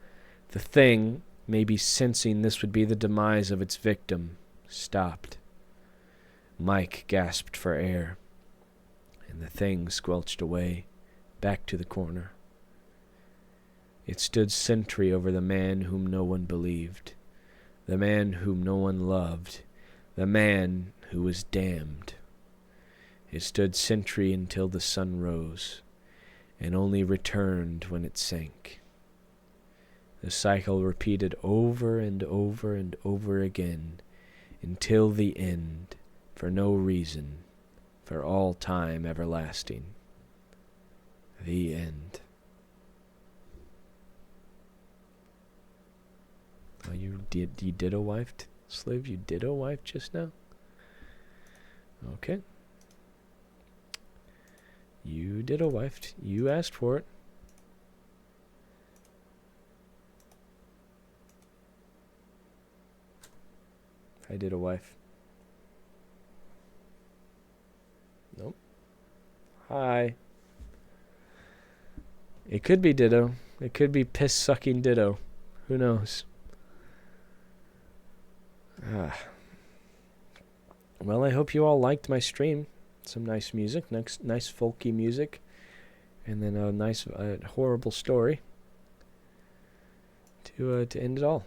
Speaker 1: the thing, maybe sensing this would be the demise of its victim, stopped. Mike gasped for air, and the thing squelched away, back to the corner. It stood sentry over the man whom no one believed, the man whom no one loved, the man who was damned. It stood sentry until the sun rose, and only returned when it sank. The cycle repeated over and over and over again, until the end, for no reason, for all time everlasting. The end. Oh, you ditto-wifed? Slave, you ditto-wifed just now? Okay. You ditto-wifed. You asked for it. I did a wife. Nope. Hi. It could be ditto. It could be piss-sucking ditto. Who knows? Well, I hope you all liked my stream. Some nice music, nice folky music, and then a nice horrible story to end it all.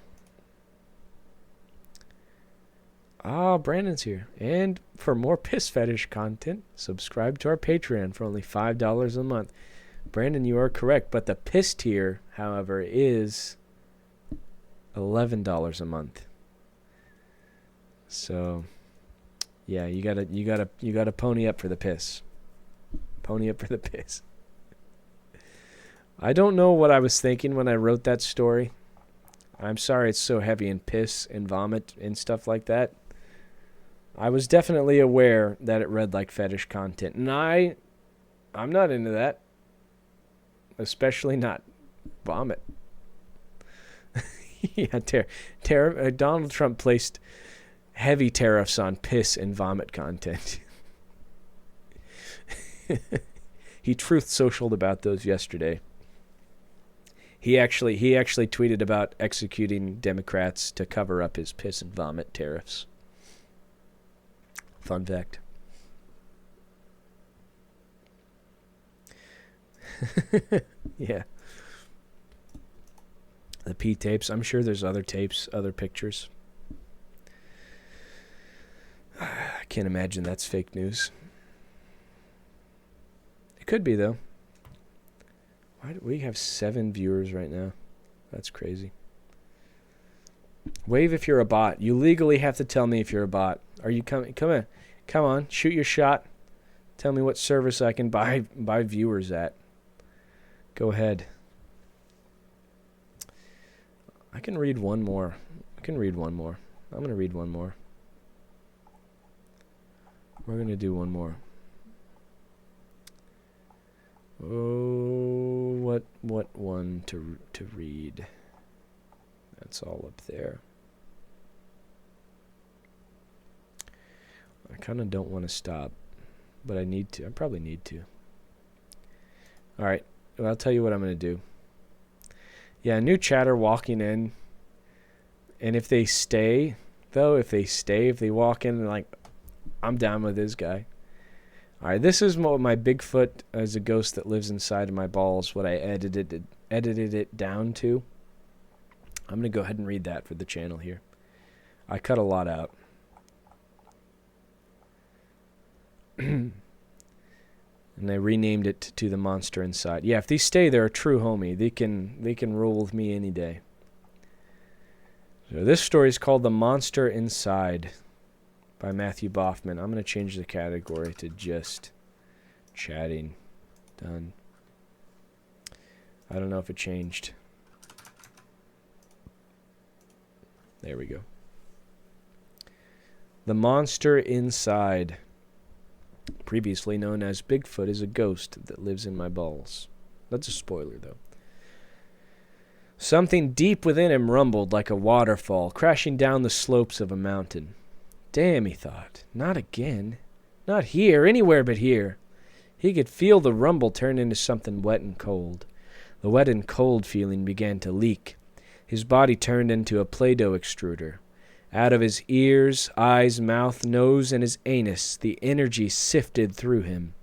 Speaker 1: Ah, Brandon's here. And for more piss fetish content, subscribe to our Patreon for only $5 a month. Brandon, you are correct, but the piss tier, however, is $11 a month. So, yeah, you gotta pony up for the piss. Pony up for the piss. I don't know what I was thinking when I wrote that story. I'm sorry it's so heavy in piss and vomit and stuff like that. I was definitely aware that it read like fetish content, and I'm not into that. Especially not vomit. Yeah, Donald Trump placed heavy tariffs on piss and vomit content. He Truth Socialed about those yesterday. He actually tweeted about executing Democrats to cover up his piss and vomit tariffs. Fun fact. Yeah. The P tapes. I'm sure there's other tapes, other pictures. I can't imagine that's fake news. It could be, though. Why do we have 7 viewers right now? That's crazy. Wave if you're a bot. You legally have to tell me if you're a bot. Are you coming? Come in. Come on. Shoot your shot. Tell me what service I can buy viewers at. Go ahead. I can read one more. I'm going to read one more. We're going to do one more. Oh, what one to read? That's all up there. I kind of don't want to stop, but I need to. I probably need to. All right. Well, I'll tell you what I'm going to do. Yeah, new chatter walking in. And if they stay, if they walk in and like, I'm down with this guy. All right, this is my Bigfoot as a ghost that lives inside of my balls, what I edited it down to. I'm going to go ahead and read that for the channel here. I cut a lot out. And I renamed it to The Monster Inside. Yeah, if these stay, they're a true homie. They can roll with me any day. So this story is called The Monster Inside by Matthew Boffman. I'm going to change the category to just chatting. Done. I don't know if it changed. There we go. The Monster Inside. Previously known as Bigfoot is a ghost that lives in my balls. That's a spoiler, though. Something deep within him rumbled like a waterfall crashing down the slopes of a mountain. Damn, he thought. Not again. Not here, anywhere but here. He could feel the rumble turn into something wet and cold. The wet and cold feeling began to leak. His body turned into a Play-Doh extruder. Out of his ears, eyes, mouth, nose, and his anus, the energy sifted through him.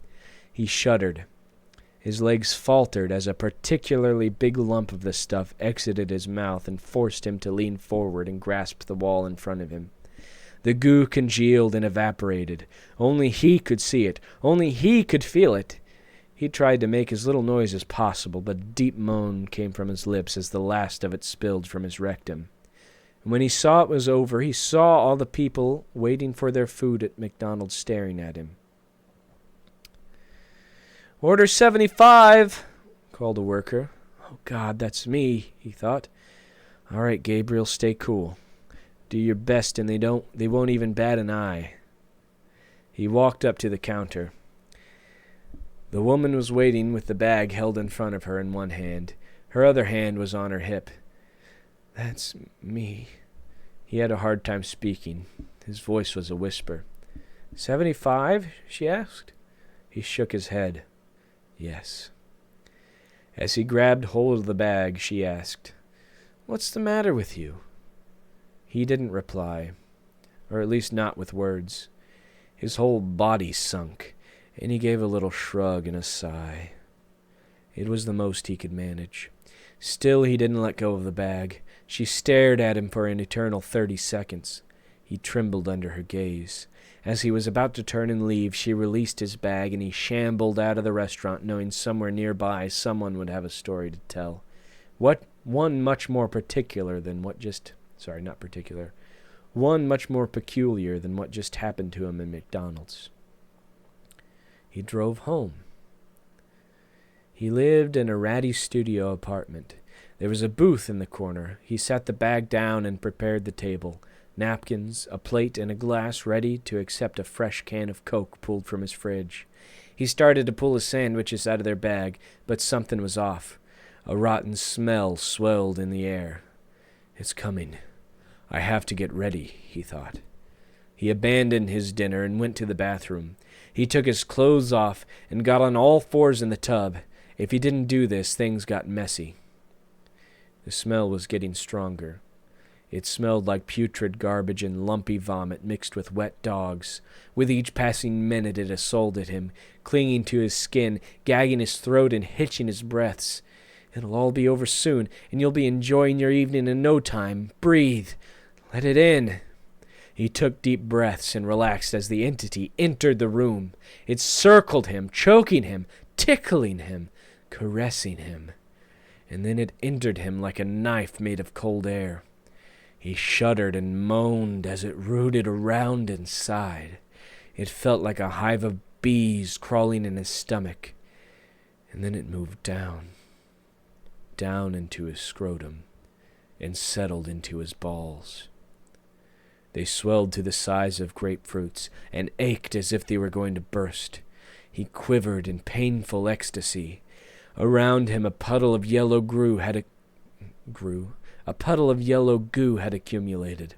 Speaker 1: He shuddered. His legs faltered as a particularly big lump of the stuff exited his mouth and forced him to lean forward and grasp the wall in front of him. The goo congealed and evaporated. Only he could see it. Only he could feel it. He tried to make as little noise as possible, but a deep moan came from his lips as the last of it spilled from his rectum. And when he saw it was over, he saw all the people waiting for their food at McDonald's staring at him. "Order 75, called a worker. "Oh, God, that's me," he thought. "All right, Gabriel, stay cool. Do your best and they won't even bat an eye." He walked up to the counter. The woman was waiting with the bag held in front of her in one hand. Her other hand was on her hip. "That's me." He had a hard time speaking. His voice was a whisper. 75? She asked. He shook his head. Yes. As he grabbed hold of the bag, she asked, "What's the matter with you?" He didn't reply, or at least not with words. His whole body sunk, and he gave a little shrug and a sigh. It was the most he could manage. Still, he didn't let go of the bag. She stared at him for an eternal 30 seconds. He trembled under her gaze. As he was about to turn and leave, she released his bag, and he shambled out of the restaurant, knowing somewhere nearby someone would have a story to tell. One much more peculiar than what just happened to him in McDonald's. He drove home. He lived in a ratty studio apartment. There was a booth in the corner. He set the bag down and prepared the table. Napkins, a plate, and a glass ready to accept a fresh can of Coke pulled from his fridge. He started to pull his sandwiches out of their bag, but something was off. A rotten smell swelled in the air. "It's coming. I have to get ready," he thought. He abandoned his dinner and went to the bathroom. He took his clothes off and got on all fours in the tub. If he didn't do this, things got messy. The smell was getting stronger. It smelled like putrid garbage and lumpy vomit mixed with wet dogs. With each passing minute it assaulted him, clinging to his skin, gagging his throat and hitching his breaths. "It'll all be over soon, and you'll be enjoying your evening in no time. Breathe. Let it in." He took deep breaths and relaxed as the entity entered the room. It circled him, choking him, tickling him, caressing him. And then it entered him like a knife made of cold air. He shuddered and moaned as it rooted around inside. It felt like a hive of bees crawling in his stomach. And then it moved down into his scrotum, and settled into his balls. They swelled to the size of grapefruits and ached as if they were going to burst. He quivered in painful ecstasy. Around him a puddle of yellow goo had accumulated.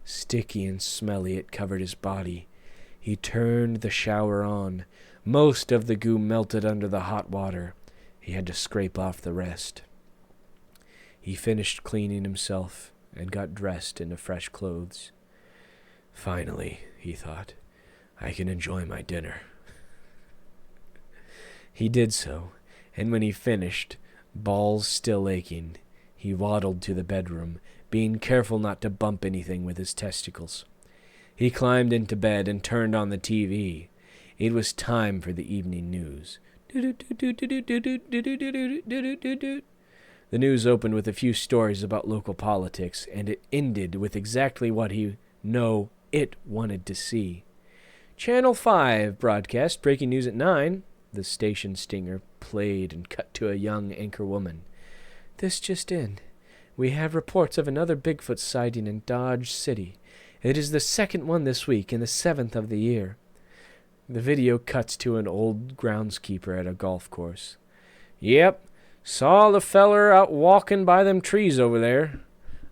Speaker 1: Sticky and smelly, it covered his body. He turned the shower on. Most of the goo melted under the hot water. He had to scrape off the rest. He finished cleaning himself and got dressed into fresh clothes. Finally, he thought, I can enjoy my dinner. He did so, and when he finished, balls still aching, he waddled to the bedroom, being careful not to bump anything with his testicles. He climbed into bed and turned on the TV. It was time for the evening news. The news opened with a few stories about local politics, and it ended with exactly what it wanted to see. Channel 5 broadcast breaking news at 9. The station stinger played and cut to a young anchor woman. This just in. We have reports of another Bigfoot sighting in Dodge City. It is the second one this week and the 7th of the year. The video cuts to an old groundskeeper at a golf course. Yep, saw the feller out walking by them trees over there.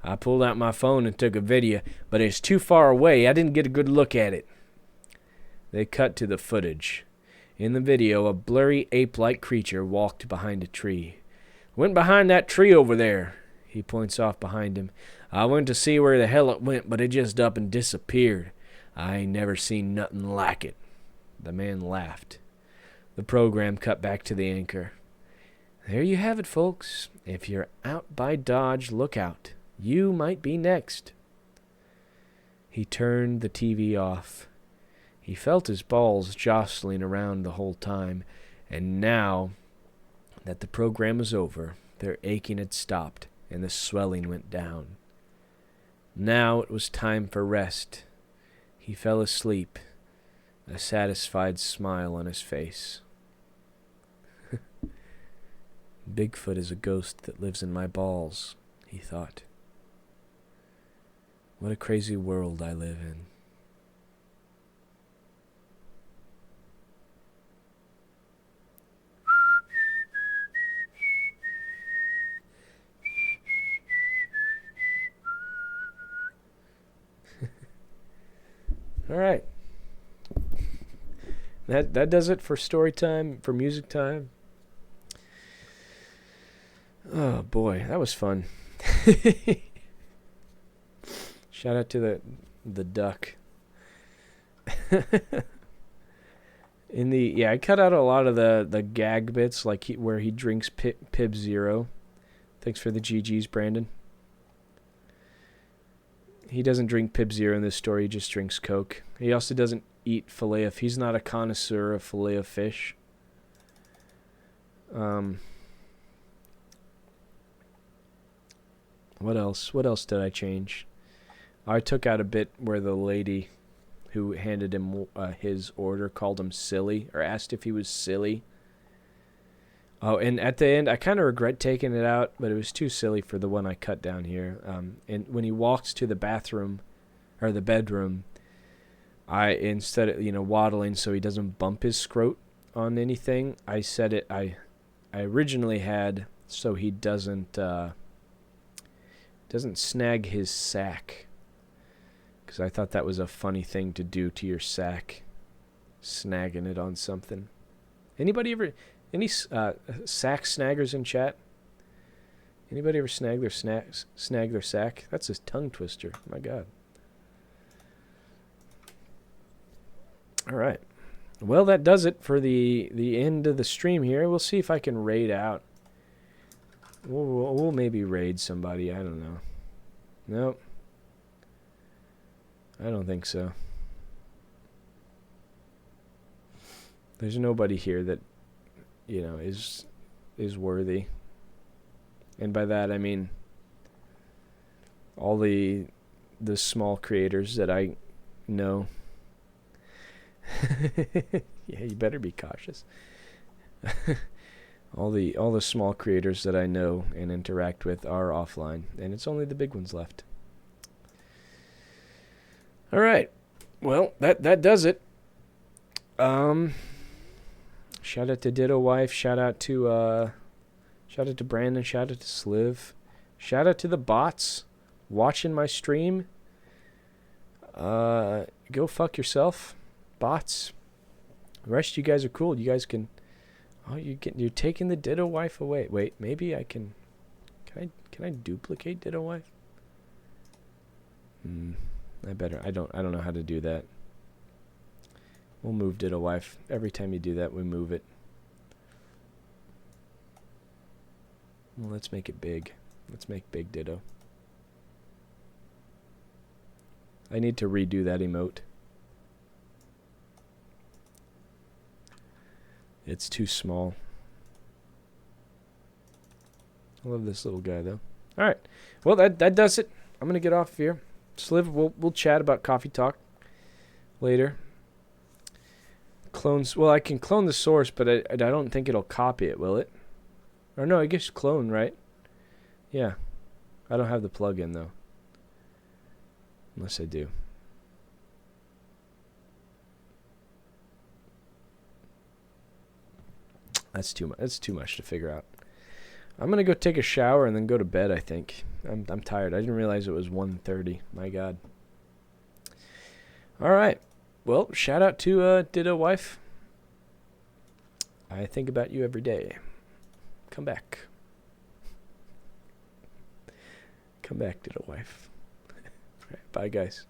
Speaker 1: I pulled out my phone and took a video, but it's too far away. I didn't get a good look at it. They cut to the footage. In the video, a blurry ape-like creature walked behind a tree. Went behind that tree over there. He points off behind him. I went to see where the hell it went, but it just up and disappeared. I ain't never seen nothing like it. The man laughed. The program cut back to the anchor. There you have it, folks. If you're out by Dodge, look out. You might be next. He turned the TV off. He felt his balls jostling around the whole time, and now that the program was over, their aching had stopped, and the swelling went down. Now it was time for rest. He fell asleep, a satisfied smile on his face. Bigfoot is a ghost that lives in my balls, he thought. What a crazy world I live in. All right. That does it for story time, for music time. Oh boy, that was fun. Shout out to the duck. I cut out a lot of the gag bits, like where he drinks Pib Zero. Thanks for the GGs, Brandon. He doesn't drink Pib Zero in this story, he just drinks Coke. He also doesn't eat filet of... He's not a connoisseur of filet of fish. What else? What else did I change? I took out a bit where the lady who handed him his order called him silly, or asked if he was silly. Oh, and at the end, I kind of regret taking it out, but it was too silly for the one I cut down here. And when he walks to the bathroom, or the bedroom, instead of, waddling so he doesn't bump his scrot on anything, I originally had so he doesn't snag his sack. Because I thought that was a funny thing to do to your sack, snagging it on something. Anybody ever... Any sack snaggers in chat? Anybody ever snag their sack? That's a tongue twister. My God. All right. Well, that does it for the end of the stream here. We'll see if I can raid out. We'll maybe raid somebody. I don't know. Nope. I don't think so. There's nobody here that is worthy. And by that I mean all the small creators that I know. Yeah, you better be cautious. all the small creators that I know and interact with are offline, and it's only the big ones left. All right. Well, that does it. Shout out to Ditto Wife. Shout out to Brandon. Shout out to Sliv. Shout out to the bots watching my stream. Go fuck yourself, bots. The rest of you guys are cool. You guys can. Oh, you're taking the Ditto Wife away. Wait, maybe I can. Can I duplicate Ditto Wife? I don't know how to do that. We'll move Ditto Wife. Every time you do that, we move it. Well, let's make it big. Let's make big Ditto. I need to redo that emote. It's too small. I love this little guy, though. All right. Well, that does it. I'm going to get off here. Sliv, we'll chat about Coffee Talk later. Clones. Well, I can clone the source, but I don't think it'll copy it, will it? Or no, I guess clone, right? Yeah. I don't have the plugin, though. Unless I do. That's too much. That's too much to figure out. I'm gonna go take a shower and then go to bed. I think I'm tired. I didn't realize it was 1:30. My God. All right. Well, shout out to Ditto Wife. I think about you every day. Come back. Come back, Ditto Wife. All right, bye, guys.